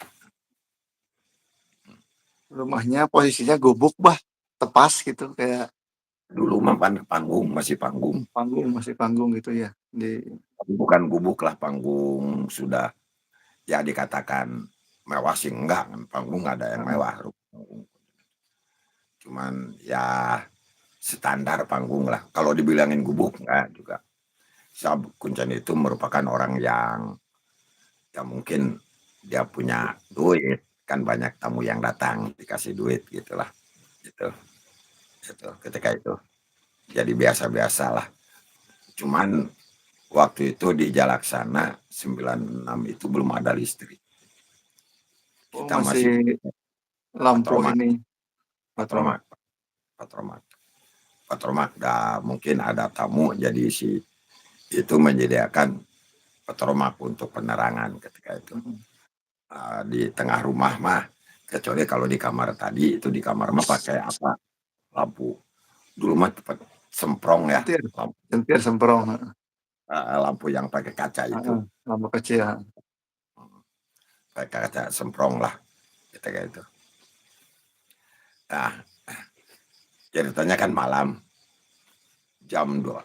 Rumahnya posisinya gubuk bah, tepas gitu kayak Dulu mampan panggung, masih panggung. panggung, masih panggung gitu ya. Tapi bukan gubuk lah, panggung sudah ya dikatakan mewah sih enggak, kan panggung ada yang mewah. Cuman ya standar panggung lah. Kalau dibilangin gubuk enggak juga. Sabuk Kuncen itu merupakan orang yang mungkin dia punya duit, kan banyak tamu yang datang dikasih duit gitulah, gitu. Gitu. Ketika itu jadi biasa-biasa lah. Cuman waktu itu di Jalaksana 96 itu belum ada listrik. Oh, Kita masih masih lampu patromak, ini patromak. patromak, patromak, patromak. Dah mungkin ada tamu, jadi si itu menyediakan patromak untuk penerangan ketika itu. Di tengah rumah mah, kecuali kalau di kamar tadi itu di kamar mah pakai apa? Lampu. Dulu mah semprong ya, Sentir, lampu, sentir semprong. lampu yang pakai kaca itu, Lampu kecil. pakai kaca semprong lah ketika itu. Nah, ceritanya kan malam jam 2,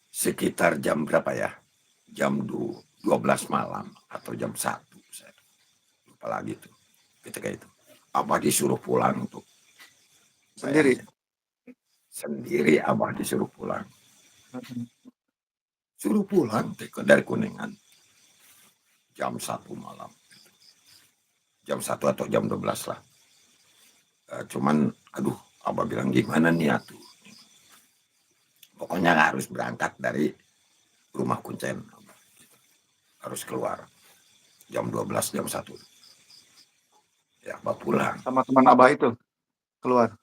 sekitar jam berapa ya? Jam 12 malam atau jam 1, saya lupa lagi tuh ketika itu. Abah disuruh pulang tuh, Sendiri. bayangin. Sendiri Abah disuruh pulang. Suruh pulang dari Kuningan jam 1 malam. Jam 1 atau jam 12 lah. Cuman aduh Abah bilang gimana nih atuh. Pokoknya harus berangkat dari rumah Kuncen. Harus keluar jam 12, jam 1. Ya Abah pulang. Sama teman Abah itu keluar.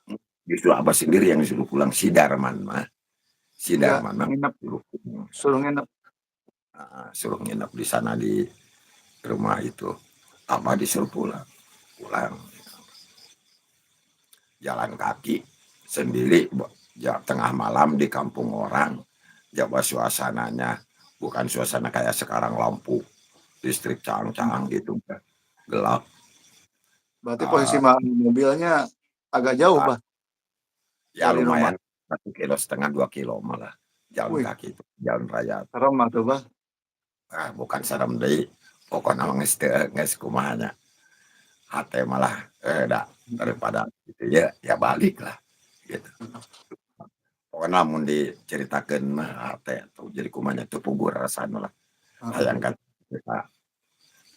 Justru Abah sendiri yang disuruh pulang, si Darman mah. Si Enggak Darman mah nginep, suruh pulang. suruh nginep. Suruh nginep di sana di rumah itu. Abah disuruh pulang. Jalan kaki sendiri tengah malam di kampung orang. Coba suasananya bukan suasana kayak sekarang lampu listrik cang-cang gitu, gelap. Berarti posisi mobilnya agak jauh, Bah, Ya dari rumah. lumayan 1,5 kilo, 2 kilo malah jalan Wih, kaki itu, jalan raya. serem atuh, Bah. Bukan serem deui, pokoknya mah geus kumahanya. Hate malah daripada gitu ya balik lah gitu. Pokoknya lamun diceritakeun mah hate tuh jadi kumanya teu puguh rasana lah. Hayang kan kita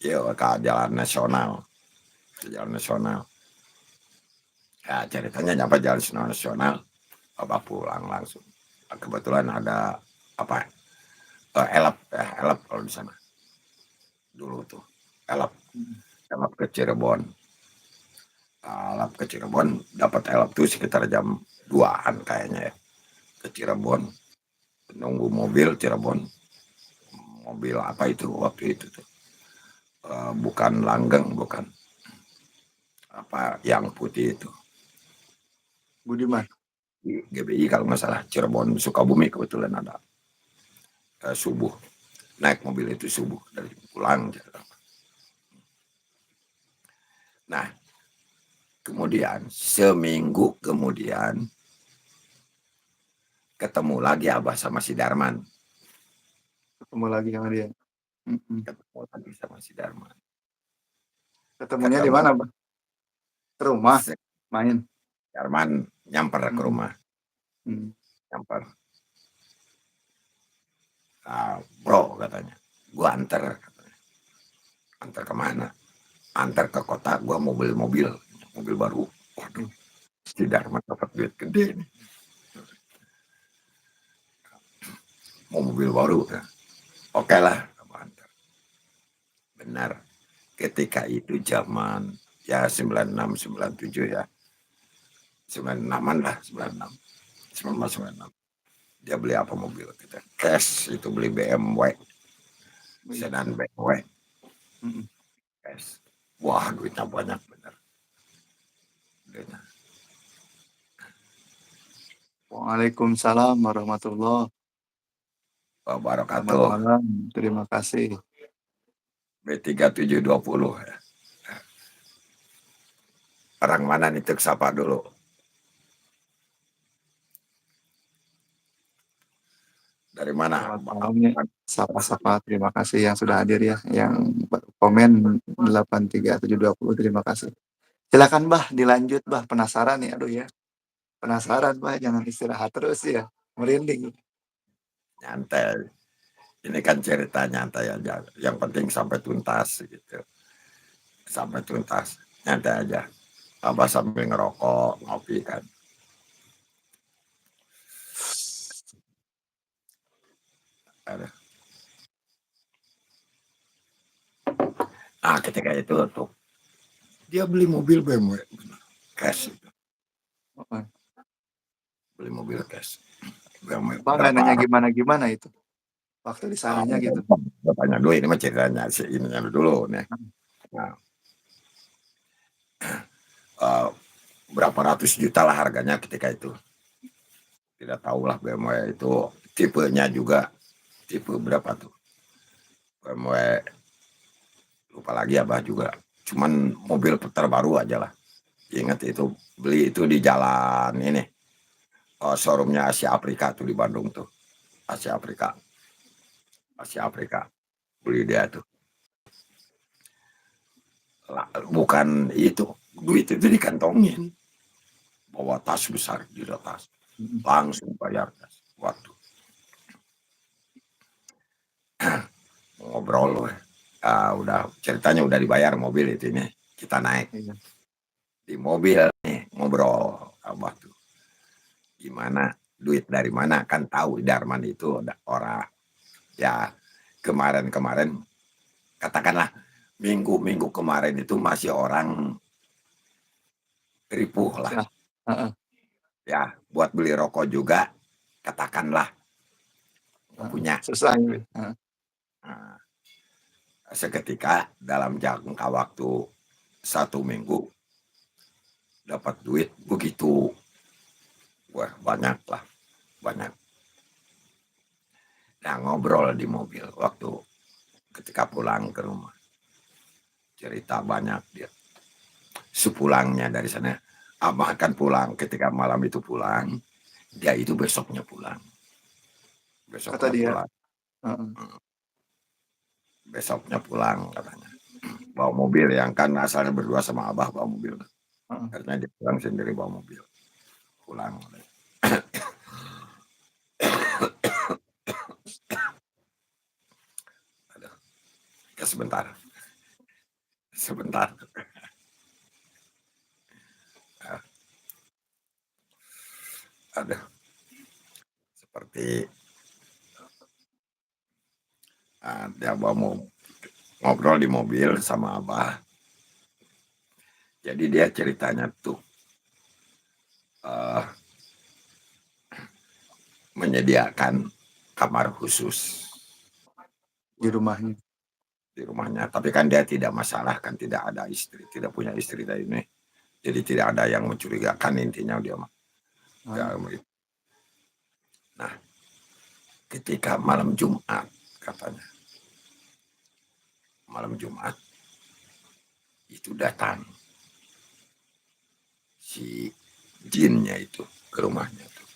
ieu ka jalan nasional. Jalan nasional. Ya ceritanya nyampe jalan nasional, Abah pulang langsung. Kebetulan ada apa? Elep kalau di sana. Dulu tuh elep ke Cirebon. Elep ke Cirebon, dapat elep tuh sekitar jam 2-an kayaknya ya. Ke Cirebon, nunggu mobil Cirebon. Mobil apa itu waktu itu tuh? Bukan langgeng, bukan. Apa yang putih itu? Budiman. Di GBI kalau nggak salah, Cirebon Sukabumi kebetulan ada subuh. Naik mobil itu subuh dari pulang. Nah, kemudian seminggu kemudian ketemu lagi Abah sama si Darman. Ketemu lagi sama dia. Ketemu lagi sama si Darman. Ketemunya di mana, Bah? Ke rumah main. Darman nyamper ke rumah. Nyamper. Bro katanya, gua antar. Antar kemana? Antar ke kota, gua mobil baru. Waduh, si Darman dapat duit gede nih. Mau mobil baru ya. Oke lah, antar. Benar. Ketika itu zaman ya 96, 97 ya. 96-an lah, 96. 96. Dia beli apa mobil kita? Cash itu beli BMW. Sedan BMW. Cash. Wah, duitnya banyak bener. Duitnya. Waalaikumsalam warahmatullahi Wabarakatuh. Selamat malam, terima kasih. B3720 ya. Orang mana nih Tuk sapa dulu? Dari mana? Selamat malamnya. Sapa-sapa, terima kasih yang sudah hadir ya, yang komen 83720, terima kasih. Silakan Bah, dilanjut Bah, penasaran nih, aduh ya. Penasaran Bah, jangan istirahat terus ya, merinding. Nyantai. Ini kan cerita nyantai aja. Yang penting sampai tuntas gitu. Sampai tuntas. Nyantai aja. Abah sambil ngerokok, ngopi kan. Ada. Nah ketika itu tuh dia beli mobil BMW cash itu. Beli mobil cash BMW. Bang nggak nanya gimana itu waktu di sananya gitu. Tanya dulu ini mah ceritanya si ininya dulu nih. Nah, berapa ratus juta lah harganya ketika itu. Tidak tahu lah BMW itu tipenya juga tipe berapa tuh. BMW lupa lagi Abah juga. Cuman mobil terbaru aja lah. Ingat itu beli itu di jalan ini. Showroomnya Asia Afrika tuh di Bandung tuh. Asia Afrika. Beli dia tuh. Bukan itu. Duit itu dikantongin. Bawa tas besar di tas. Langsung bayar tas. Waktu. Ngobrol loh. Udah ceritanya udah dibayar mobil itu nih. Kita naik. Di mobil nih ngobrol Abah tuh. Gimana? Duit dari mana? Kan tahu Darman itu ada orang. Ya kemarin katakanlah minggu kemarin itu masih orang ripuh lah. Ya buat beli rokok juga katakanlah punya. Susah. Nah, Seketika dalam jangka waktu 1 minggu dapat duit begitu. Wah, banyak lah, banyak. Nah, ngobrol di mobil waktu ketika pulang ke rumah. Cerita banyak dia. Sepulangnya dari sana, abah kan pulang ketika malam itu pulang, dia itu besoknya pulang. Kata Besoknya dia. pulang. Heeh. Besoknya pulang katanya. Bawa mobil yang kan asalnya berdua sama abah bawa mobil. Heeh. Akhirnya dia pulang sendiri bawa mobil. Pulang. Aduh, ya sebentar. Sebentar. Aduh, seperti dia bawa ngobrol di mobil sama abah. Jadi dia ceritanya tuh menyediakan kamar khusus Di rumahnya. di rumahnya. Tapi kan dia tidak masalah, kan tidak ada istri, tidak punya istri dari ini. Jadi tidak ada yang mencurigakan intinya dia mah. Nah, ketika malam Jumat katanya, malam Jumat itu datang si jinnya itu ke rumahnya tuh.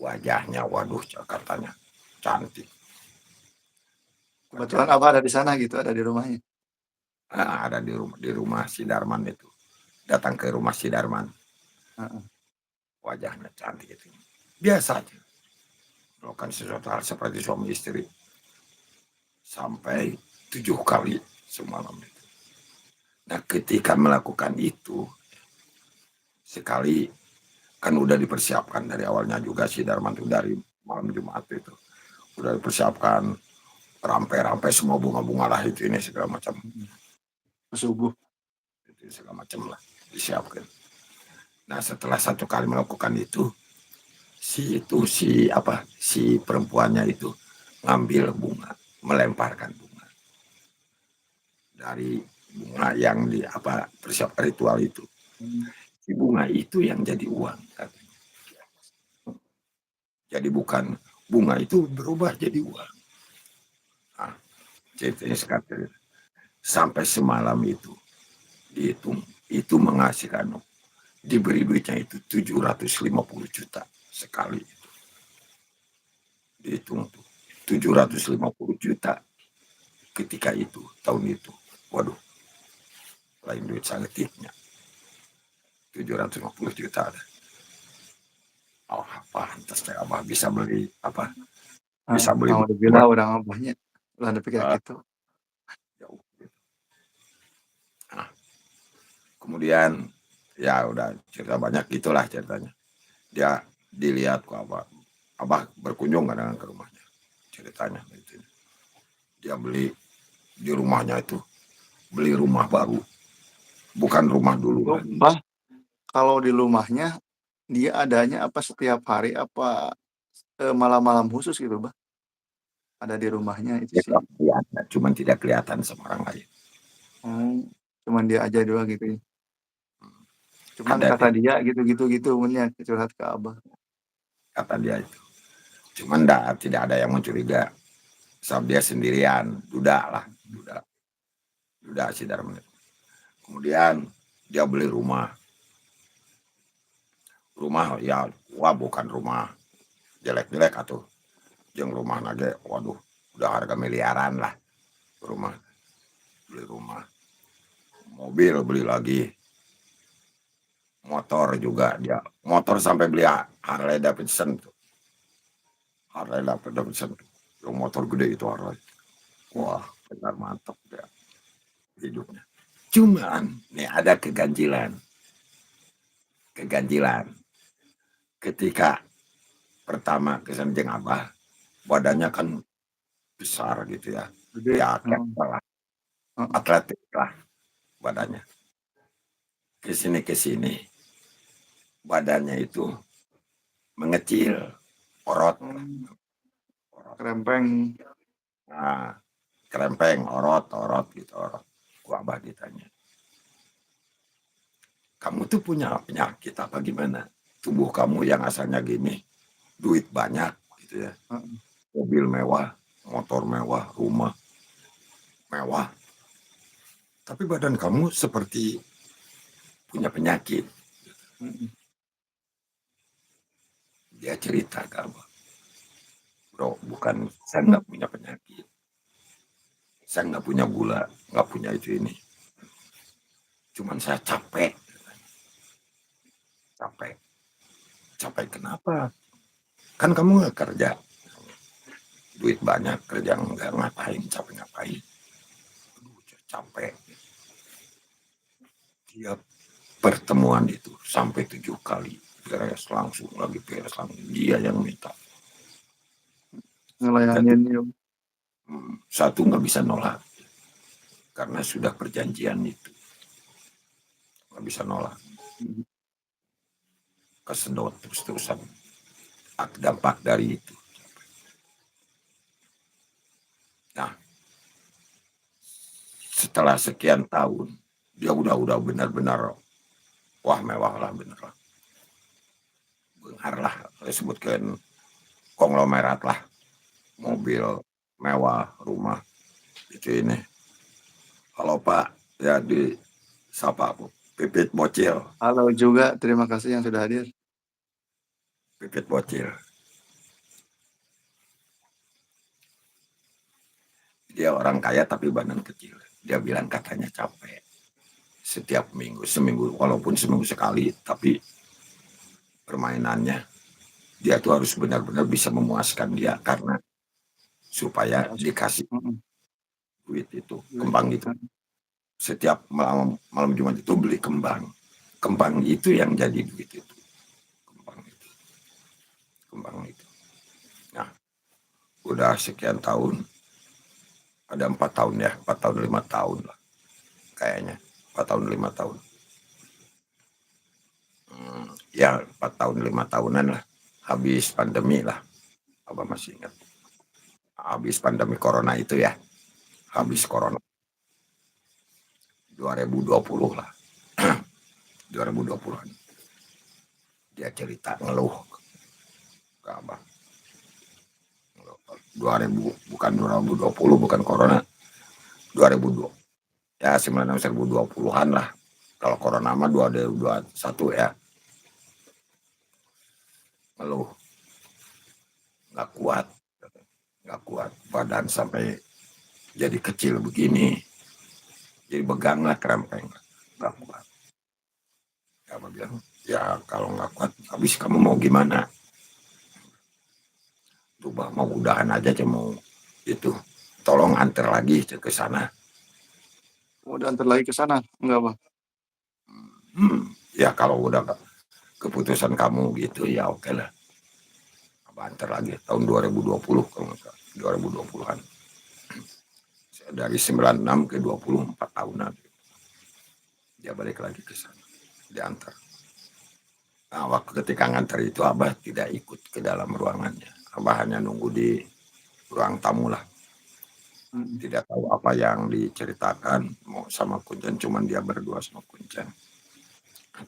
Wajahnya, waduh, katanya cantik. Kebetulan Abah ada di sana gitu, ada di rumahnya. Ada di rumah si Darman itu. Datang ke rumah si Darman. Wajahnya cantik itu. Biasa aja. Melakukan sesuatu hal seperti suami istri. Sampai 7 kali semalam itu. Nah, ketika melakukan itu, sekali kan udah dipersiapkan dari awalnya juga si Darman itu dari malam Jumat itu. Udah dipersiapkan rampe-rampe semua bunga-bunga lah itu ini segala macam. Subuh. Itu segala macam lah disiapkan. Nah, setelah 1 kali melakukan itu, si perempuannya itu ngambil bunga, melemparkan bunga dari bunga yang persiapan ritual itu. Si bunga itu yang jadi uang katanya. Jadi bukan bunga itu berubah jadi uang. Nah, ceritanya sekali sampai semalam itu dihitung, itu menghasilkan, diberi duitnya itu 750 juta sekali itu. Dihitung tuh 750 juta ketika itu, tahun itu. Waduh, lain duit sangetiknya 750 juta ada. Oh, pantas teh abah bisa beli bisa beli Alhamdulillah orang abahnya ulah ada pikir gitu. jauh gitu. Nah, kemudian ya udah cerita banyak gitulah ceritanya. Dia dilihat kok abah berkunjung kadang ke rumahnya, ceritanya gitu. Dia beli di rumahnya itu, beli rumah baru, bukan rumah dulu lagi. Bah, kalau di rumahnya dia adanya apa setiap hari apa malam-malam khusus gitu, Bah? Ada di rumahnya itu sih. Kelihatan, cuman tidak kelihatan sama orang lain. Cuman dia aja doang gitu ya. Cuman Ada kata dia gitu punya curhat ke Abah. kata dia itu. Cuman tidak ada yang mencuriga. Sebab dia sendirian, duda si Darman. Kemudian dia beli rumah ya, wah bukan rumah jelek-jelek atau yang rumah nage, waduh, udah harga miliaran lah rumah. Beli rumah, mobil beli lagi, motor juga dia, motor sampai beli Harley Davidson tuh. Harley Davidson tuh. Yang motor gede itu Harley. Wah, benar mantap dia hidupnya. Cuman nih ada keganjilan. Ketika pertama kesan jeung abah, badannya kan besar gitu ya. Gede. Ya atletik lah badannya. Kesini badannya itu mengecil, orot. Kerempeng. Nah, Kerempeng, orot gitu, orot. Ku Abah ditanya, kamu tuh punya penyakit apa gimana? Tubuh kamu yang asalnya gini, duit banyak gitu ya, mobil mewah, motor mewah, rumah mewah, tapi badan kamu seperti punya penyakit. Dia cerita ke Abah, bro, bukan, saya nggak punya penyakit, saya nggak punya gula, nggak punya itu ini, cuman saya capek. Capek kenapa? Kan kamu nggak kerja, duit banyak, kerja nggak ngapain, capek ngapain? Aduh, capek. Tiap pertemuan itu sampai 7 kali beres langsung, lagi beres langsung, dia yang minta. Ngelayanin yuk. Satu nggak bisa nolak karena sudah perjanjian itu, nggak bisa nolak, kesedot terus-terusan dampak dari itu. Nah, setelah sekian tahun dia udah benar-benar wah, mewah lah, bener lah, benghar lah, saya sebutkan konglomerat lah, mobil mewah, rumah itu ini. Halo Pak, ya di sapa aku, Pipit Bocil. Halo juga, terima kasih yang sudah hadir. Pipit Bocil. Dia orang kaya tapi badan kecil. Dia bilang katanya capek. Setiap minggu, seminggu, walaupun seminggu sekali, tapi permainannya dia tuh harus benar-benar bisa memuaskan dia karena supaya dikasih duit itu, kembang itu. Setiap malam Jumat itu beli kembang. Kembang itu yang jadi duit itu. Kembang itu. Nah, udah sekian tahun, ada 4 tahun ya, 4 tahun 5 tahun lah kayaknya, 4 tahun 5 tahun. Ya 4 tahun 5 tahunan lah, habis pandemi lah, Abah masih ingat, habis pandemi corona itu ya, habis corona 2020 lah, 2020-an dia cerita ngeluh ke Abah. 2000, bukan 2020, bukan corona, 2020 ya 2020-an lah, kalau corona mah 2021 ya. Ngeluh nggak kuat badan sampai jadi kecil begini, jadi begang lah, kerempeng, nggak kuat. Ya Abah bilang, ya kalau nggak kuat habis kamu mau gimana? Coba mau udahan aja, mau itu, tolong antar lagi ke sana. Udah antar lagi ke sana, enggak Bang? Ya kalau udah keputusan kamu gitu ya oke lah, Abah antar lagi tahun 2020, kalau nggak 2020-an, dari 96 ke 24 tahunan dia balik lagi ke sana, diantar. Nah, waktu ketika ngantar itu Abah tidak ikut ke dalam ruangannya, Abah hanya nunggu di ruang tamu lah. Tidak tahu apa yang diceritakan mau sama Kuncen, cuman dia berdua sama Kuncen,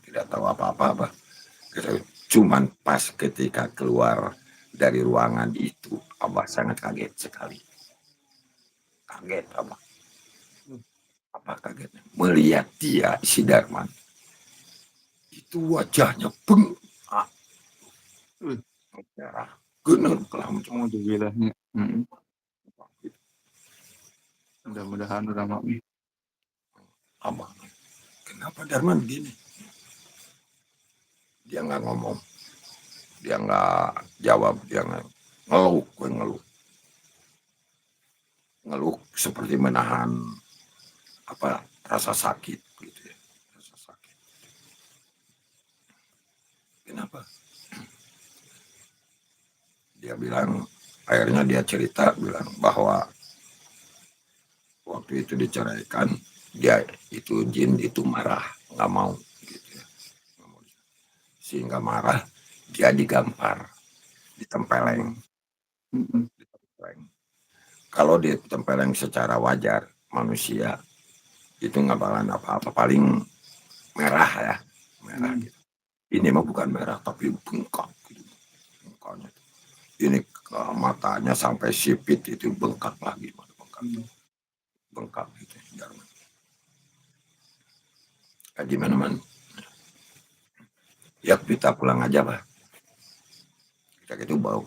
tidak tahu apa-apa Abah. Cuman pas ketika keluar dari ruangan itu Abah sangat kaget sekali. Kaget Abah. Apa kagetnya? Melihat dia, si Darman itu wajahnya bengkak, merah, genut lah macam. Alhamdulillahnya. Mudah-mudahan udah mau. Abah, kenapa Darman begini? Dia nggak ngomong, dia nggak jawab, dia ngeluh, ngeluh seperti menahan apa, rasa sakit gitu ya, rasa sakit. Kenapa? Dia bilang, akhirnya dia cerita bilang bahwa waktu itu diceraikan, dia itu jin itu marah, nggak mau gitu ya, sehingga marah dia digampar, ditempeleng, Kalau ditempeleng secara wajar manusia itu nggak bakalan apa-apa, paling merah ya, merah gitu. Ini mah bukan merah tapi bengkak gitu, bengkaknya. Ini matanya sampai sipit itu bengkak lagi, bengkak gitu. Kayak gimana man? Ya kita pulang aja Pak.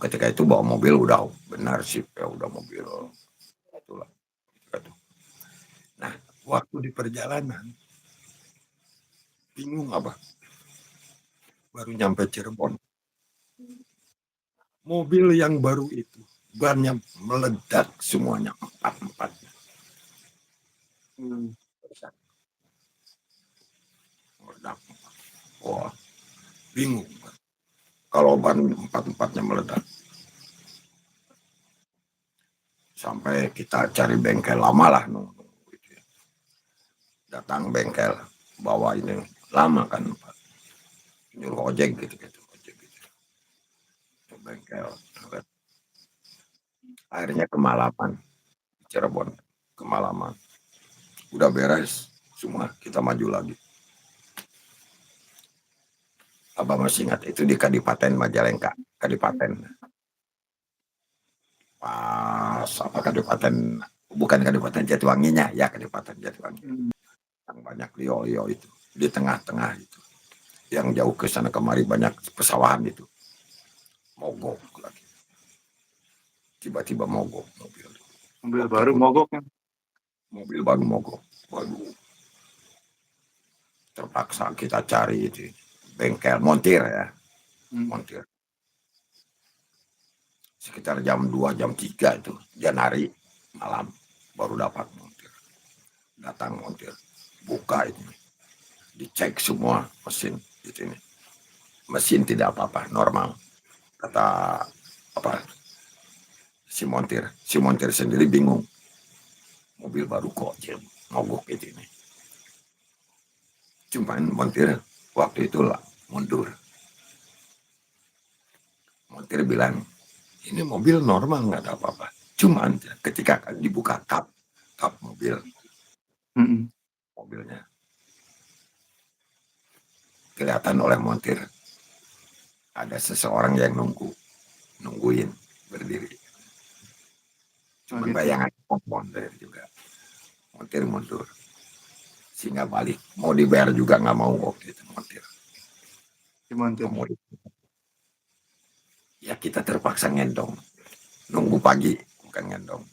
Ketika itu bawa mobil udah benar sip ya, udah mobil itulah. Nah, waktu di perjalanan bingung apa? Baru nyampe Cirebon. Mobil yang baru itu bannya meledak semuanya, empat. Meledak. Wah, bingung. Kalau ban empat-empatnya meledak. Sampai kita cari bengkel lama lah. Gitu ya. Datang bengkel, bawa ini lama kan Pak. Nyuruh ojek gitu. Bengkel. Akhirnya kemalaman. Cirebon, kemalaman. Udah beres semua, kita maju lagi. Abah masih ingat itu di Kadipaten Majalengka, Kadipaten. Pas apa Kadipaten, bukan Kadipaten Jatiwanginya, ya Kadipaten Jatiwangi. Yang banyak liyo-liyo itu, di tengah-tengah itu. Yang jauh ke sana kemari banyak pesawahan itu. Mogok lagi. Tiba-tiba mogok mobil. Mobil baru mogok kan? Mobil baru mogok. Waduh. Terpaksa kita cari itu bengkel montir ya. Montir. Sekitar jam 2, jam 3 itu, Januari malam baru dapat montir. Datang montir, buka ini, dicek semua mesin itu ini. Mesin tidak apa-apa, normal. Kata apa? Si montir sendiri bingung. Mobil baru kok mogok itu ini. Cuman montir waktu itulah mundur. Montir bilang, ini mobil normal nggak ada apa-apa. Cuman ketika dibuka kap mobil, mobilnya kelihatan oleh montir ada seseorang yang nungguin berdiri. Cuman bayangan montir juga. Montir mundur. Sehingga balik. Mau dibayar juga nggak mau waktu itu montir. Ya kita terpaksa ngendong. Nunggu pagi, bukan ngendong.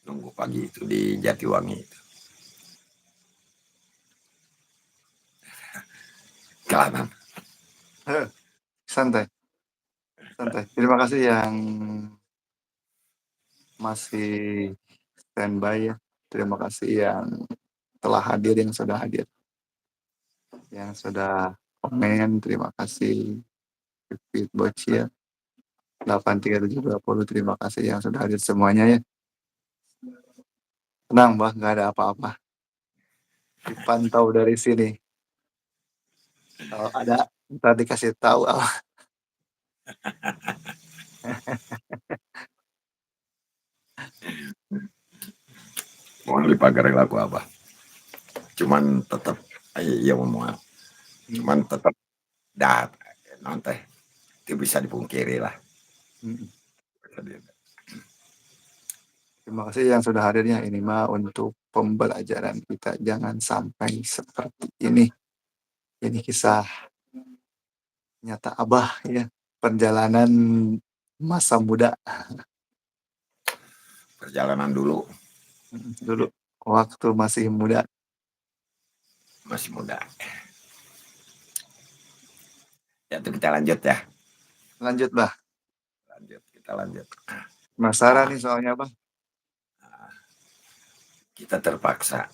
Nunggu pagi itu di Jatiwangi itu. Kelanan. Santai. Terima kasih yang masih standby ya. Terima kasih yang telah hadir, yang sudah hadir. Yang sudah komen, terima kasih. Pipit Bocil 83720, terima kasih yang sudah hadir semuanya ya. Tenang Mbah, nggak ada apa-apa. Dipantau dari sini. Kalau ada tadi kasih tahu. Mohon dipagar laku apa? Cuman tetap iya mau. Cuman tetap nanti itu bisa dipungkiri lah. Terima kasih yang sudah hadirnya. Ini mah untuk pembelajaran kita, jangan sampai seperti ini. Ini kisah nyata Abah ya, perjalanan masa muda. Perjalanan dulu waktu masih muda. Ya itu kita lanjut ya. Lanjut Bah. Kita lanjut. Masalah nih soalnya Bang. Kita terpaksa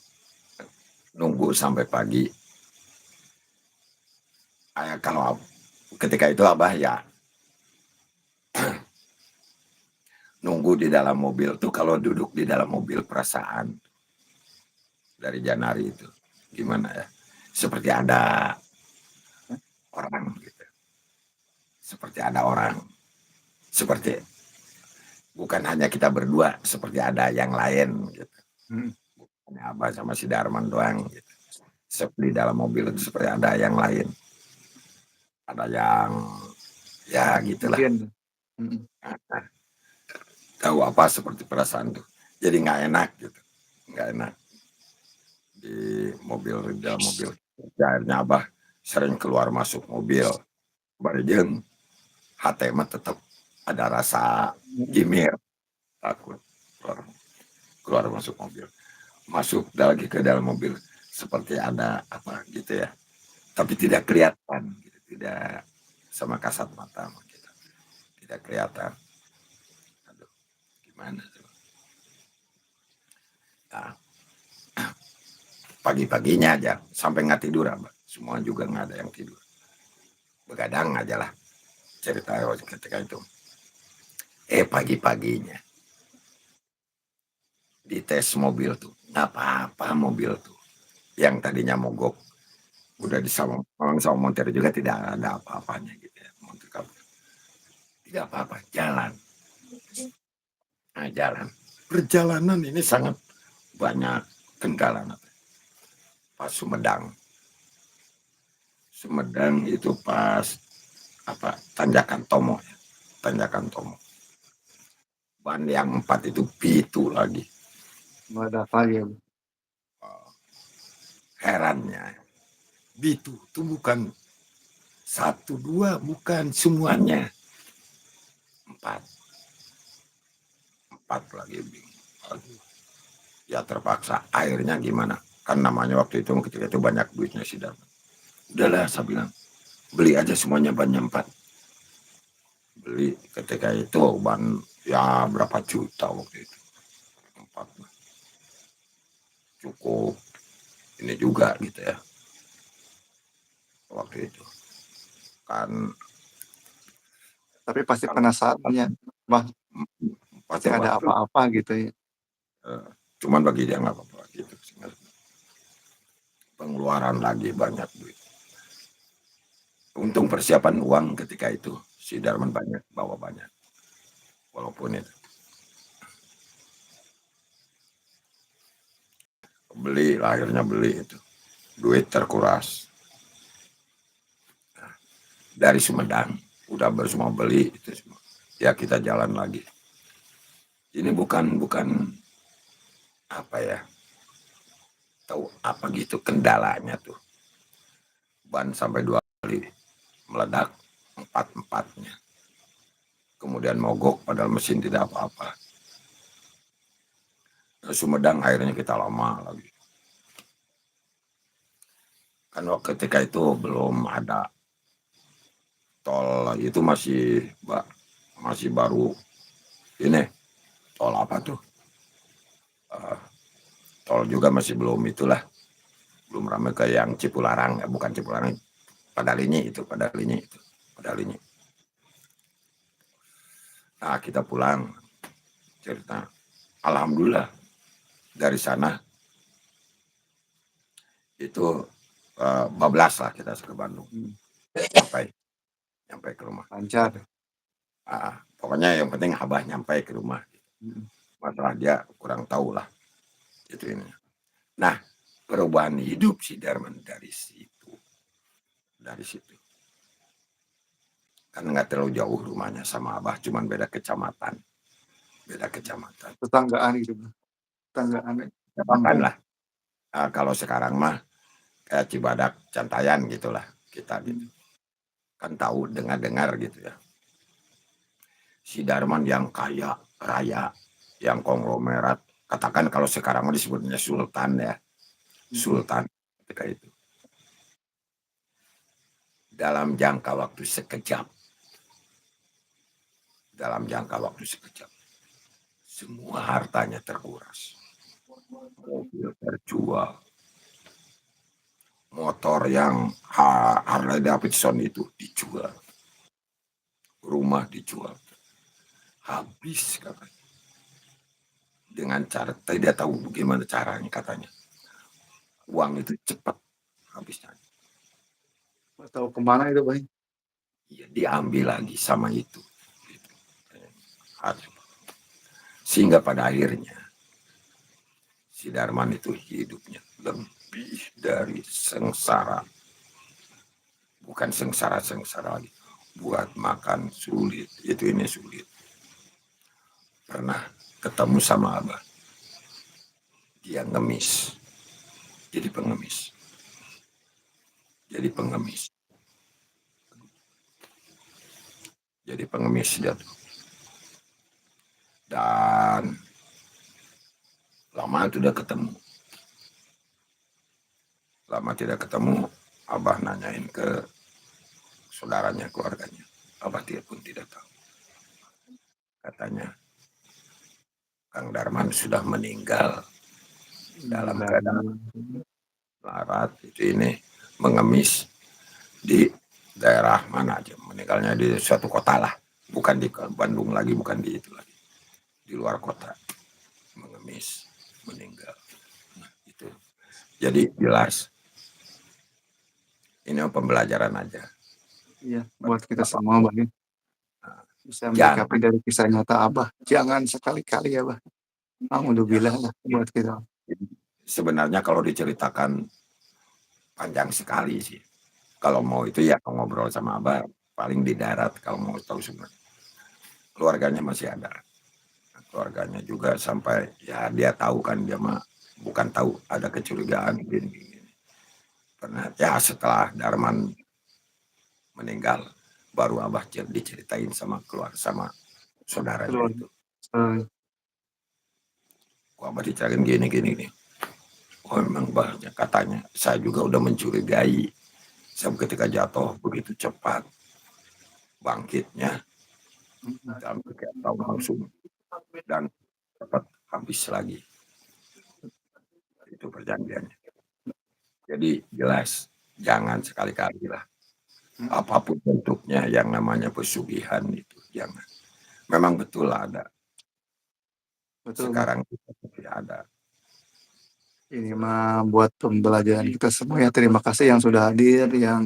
nunggu sampai pagi. Kalau ketika itu Abah ya nunggu di dalam mobil tuh, kalau duduk di dalam mobil perasaan dari Janari itu gimana ya, seperti ada orang gitu, seperti ada orang, seperti bukan hanya kita berdua, seperti ada yang lain gitu. Hmm. Hanya Abah sama si Darman doang gitu. Seperti dalam mobil itu seperti ada yang lain. Ada yang ya gitulah. Mungkin. Tahu apa seperti perasaan tuh. Jadi nggak enak gitu. Nggak enak. Di dalam mobil. Akhirnya Abah sering keluar masuk mobil. Bareng hati mah tetap ada rasa gimir, takut keluar masuk mobil. Masuk lagi ke dalam mobil seperti ada apa gitu ya. Tapi tidak kelihatan, gitu. Tidak sama kasat mata kita. Tidak kelihatan. Aduh, gimana tuh? Nah, pagi-paginya aja sampai nggak tidur Abah. Semua juga nggak ada yang tidur. Begadang aja lah cerita ketika itu. Pagi-paginya di tes mobil tuh nggak apa-apa mobil tuh yang tadinya mogok udah sama montir juga tidak ada apa-apanya gitu ya. Montir kabur tidak apa-apa jalan. Nah, jalan perjalanan ini sangat banyak kendala. Pas Sumedang itu pas apa tanjakan Tomo ya. Tanjakan Tomo ban yang 4 itu pitu lagi. Nggak ada lagi ya. Herannya bitu itu bukan 1 2, bukan semuanya 4 lagi. Aduh, ya terpaksa akhirnya gimana kan namanya waktu itu ketika itu banyak duitnya sih dan udahlah saya bilang beli aja semuanya bannya 4. Beli ketika itu ban ya berapa juta waktu itu 4 cukup ini juga gitu ya waktu itu kan. Tapi pasti Kalau penasarannya, Bang, pasti pada ada waktu apa-apa gitu ya. cuman bagi dia nggak apa-apa gitu. Pengeluaran lagi banyak duit. Untung persiapan uang ketika itu si Darman banyak bawa banyak. Walaupun itu beli akhirnya beli itu duit terkuras. Nah, dari Sumedang udah semua beli itu semua. Ya kita jalan lagi. Ini bukan apa ya? Tahu apa gitu kendalanya tuh. Ban sampai 2 kali meledak 4-4-nya. Kemudian mogok padahal mesin tidak apa-apa. Sumedang akhirnya kita lama lagi. Kan ketika itu belum ada tol itu masih baru ini tol apa tuh tol juga masih belum itulah belum ramai kayak yang Cipularang bukan Cipularang Padalinyi itu. Nah kita pulang cerita alhamdulillah dari sana itu bablas lah kita ke Bandung nyampe ke rumah Lancar. pokoknya yang penting Abah nyampe ke rumah. Masalah dia kurang tahu lah itu ini. Nah perubahan hidup si Darman dari situ kan nggak terlalu jauh rumahnya sama Abah cuman beda kecamatan Tetanggaan gitu, Bang. Tetanggaan kampung. lah. Kalau sekarang mah kayak Cibadak Cantayan gitulah kita gitu kan tahu dengar gitu ya. Si Darman yang kaya raya yang konglomerat katakan kalau sekarang mah disebutnya sultan ya. Sultan ketika itu dalam jangka waktu sekejap semua hartanya terkuras. Mobil terjual, motor yang Harley Davidson itu dijual, rumah dijual, habis katanya. Dengan cara tidak tahu bagaimana caranya katanya. Uang itu cepat habisnya. Tahu kemana itu, Bang? Ya, diambil lagi sama itu. Gitu. Sehingga pada akhirnya si Darman itu hidupnya lebih dari sengsara. Bukan sengsara lagi. Buat makan sulit, itu ini sulit. Pernah ketemu sama Abah. Dia ngemis. Jadi pengemis. Jadi pengemis dia tuh. Dan lama itu udah ketemu. Lama tidak ketemu, Abah nanyain ke saudaranya, keluarganya. Abah dia pun tidak tahu. Katanya, Kang Darman sudah meninggal dalam keadaan larat itu ini, mengemis di daerah mana aja. Meninggalnya di suatu kota lah. Bukan di Bandung lagi, bukan di itu lagi. Di luar kota. Mengemis, meninggal. Nah, itu. Jadi jelas. Ini pembelajaran aja. Iya, buat kita semua, Bang. Bisa Jangan. menyikapi dari kisah nyata Abah. Jangan sekali-kali ya, Bah. Alhamdulillah lah buat kita. Sebenarnya kalau diceritakan panjang sekali sih. Kalau mau itu ya ngobrol sama Abah paling di darat kalau mau tahu sebenarnya. Keluarganya masih ada. Keluarganya juga sampai ya dia tahu kan, dia mah bukan tahu, ada kecurigaan gini. Pernah ya setelah Darman meninggal baru Abah diceritain sama sama saudaranya itu. Abah dicariin gini. Oh memang banyak katanya. Saya juga udah mencurigai. Saya ketika jatuh begitu cepat bangkitnya dalam kegiatan langsung dan cepat habis lagi. Itu perjanjiannya. Jadi jelas jangan sekali-kali lah. Apapun bentuknya yang namanya pesugihan itu jangan. Memang betul ada. Betul, sekarang tidak ada. Ini mah buat pembelajaran kita semua ya. Terima kasih yang sudah hadir, yang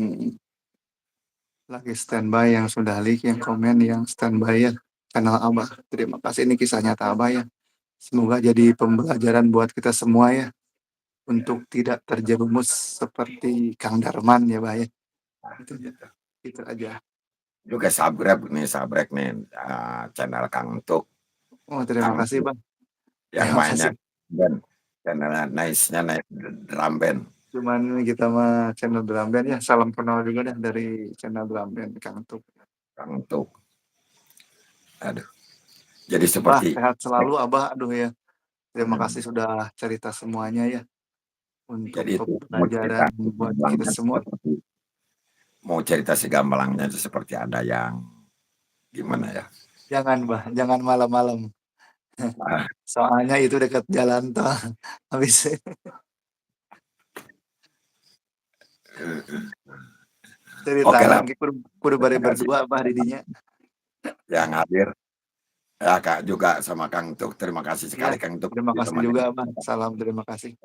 lagi standby, yang sudah like, yang komen, yang standby ya. Channel Abah. Terima kasih, ini kisah nyata Abah ya. Semoga jadi pembelajaran buat kita semua ya. Untuk tidak terjerumus seperti Kang Darman ya, Bah ya. Itu aja. Juga sabrek nih channel Kang Entuk. Oh, terima kasih, Bang. Yang Terima mainnya kasih. dan channel nice-nya drum band. Cuman kita mah channel drum band ya. Salam kenal juga dah dari channel drum band Kang Entuk. Kang Entuk. Aduh. Jadi Bah, seperti sehat selalu Abah. Aduh ya. Terima kasih sudah cerita semuanya ya. Untuk jadi itu pembelajaran buat kita semua. Mau cerita si gambalangnya itu seperti ada yang gimana ya? Jangan, Bah. Jangan malam-malam. Soalnya itu dekat jalan tol. Habis. Oke lah. Kudu bare berdua Bah didinya. Yang hadir. Ya Kak juga sama Kang Entuk. Terima kasih sekali Ya, Kang Entuk. terima kasih juga Bang. Salam terima kasih.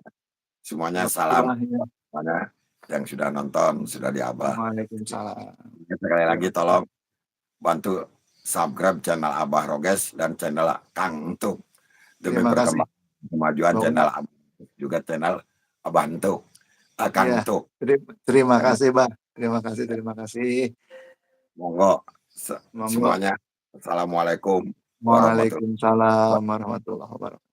Semuanya salam. Semuanya yang sudah nonton, sudah di Abah. Waalaikumsalam. Sekali lagi tolong bantu subscribe channel Abah Roges dan channel Kang Entuk demi perkembangan kemajuan channel Abah, juga channel Abah Entuk, Kang Entuk. Terima kasih Bang. Terima kasih. Monggo semuanya. Assalamualaikum warahmatullahi wabarakatuh.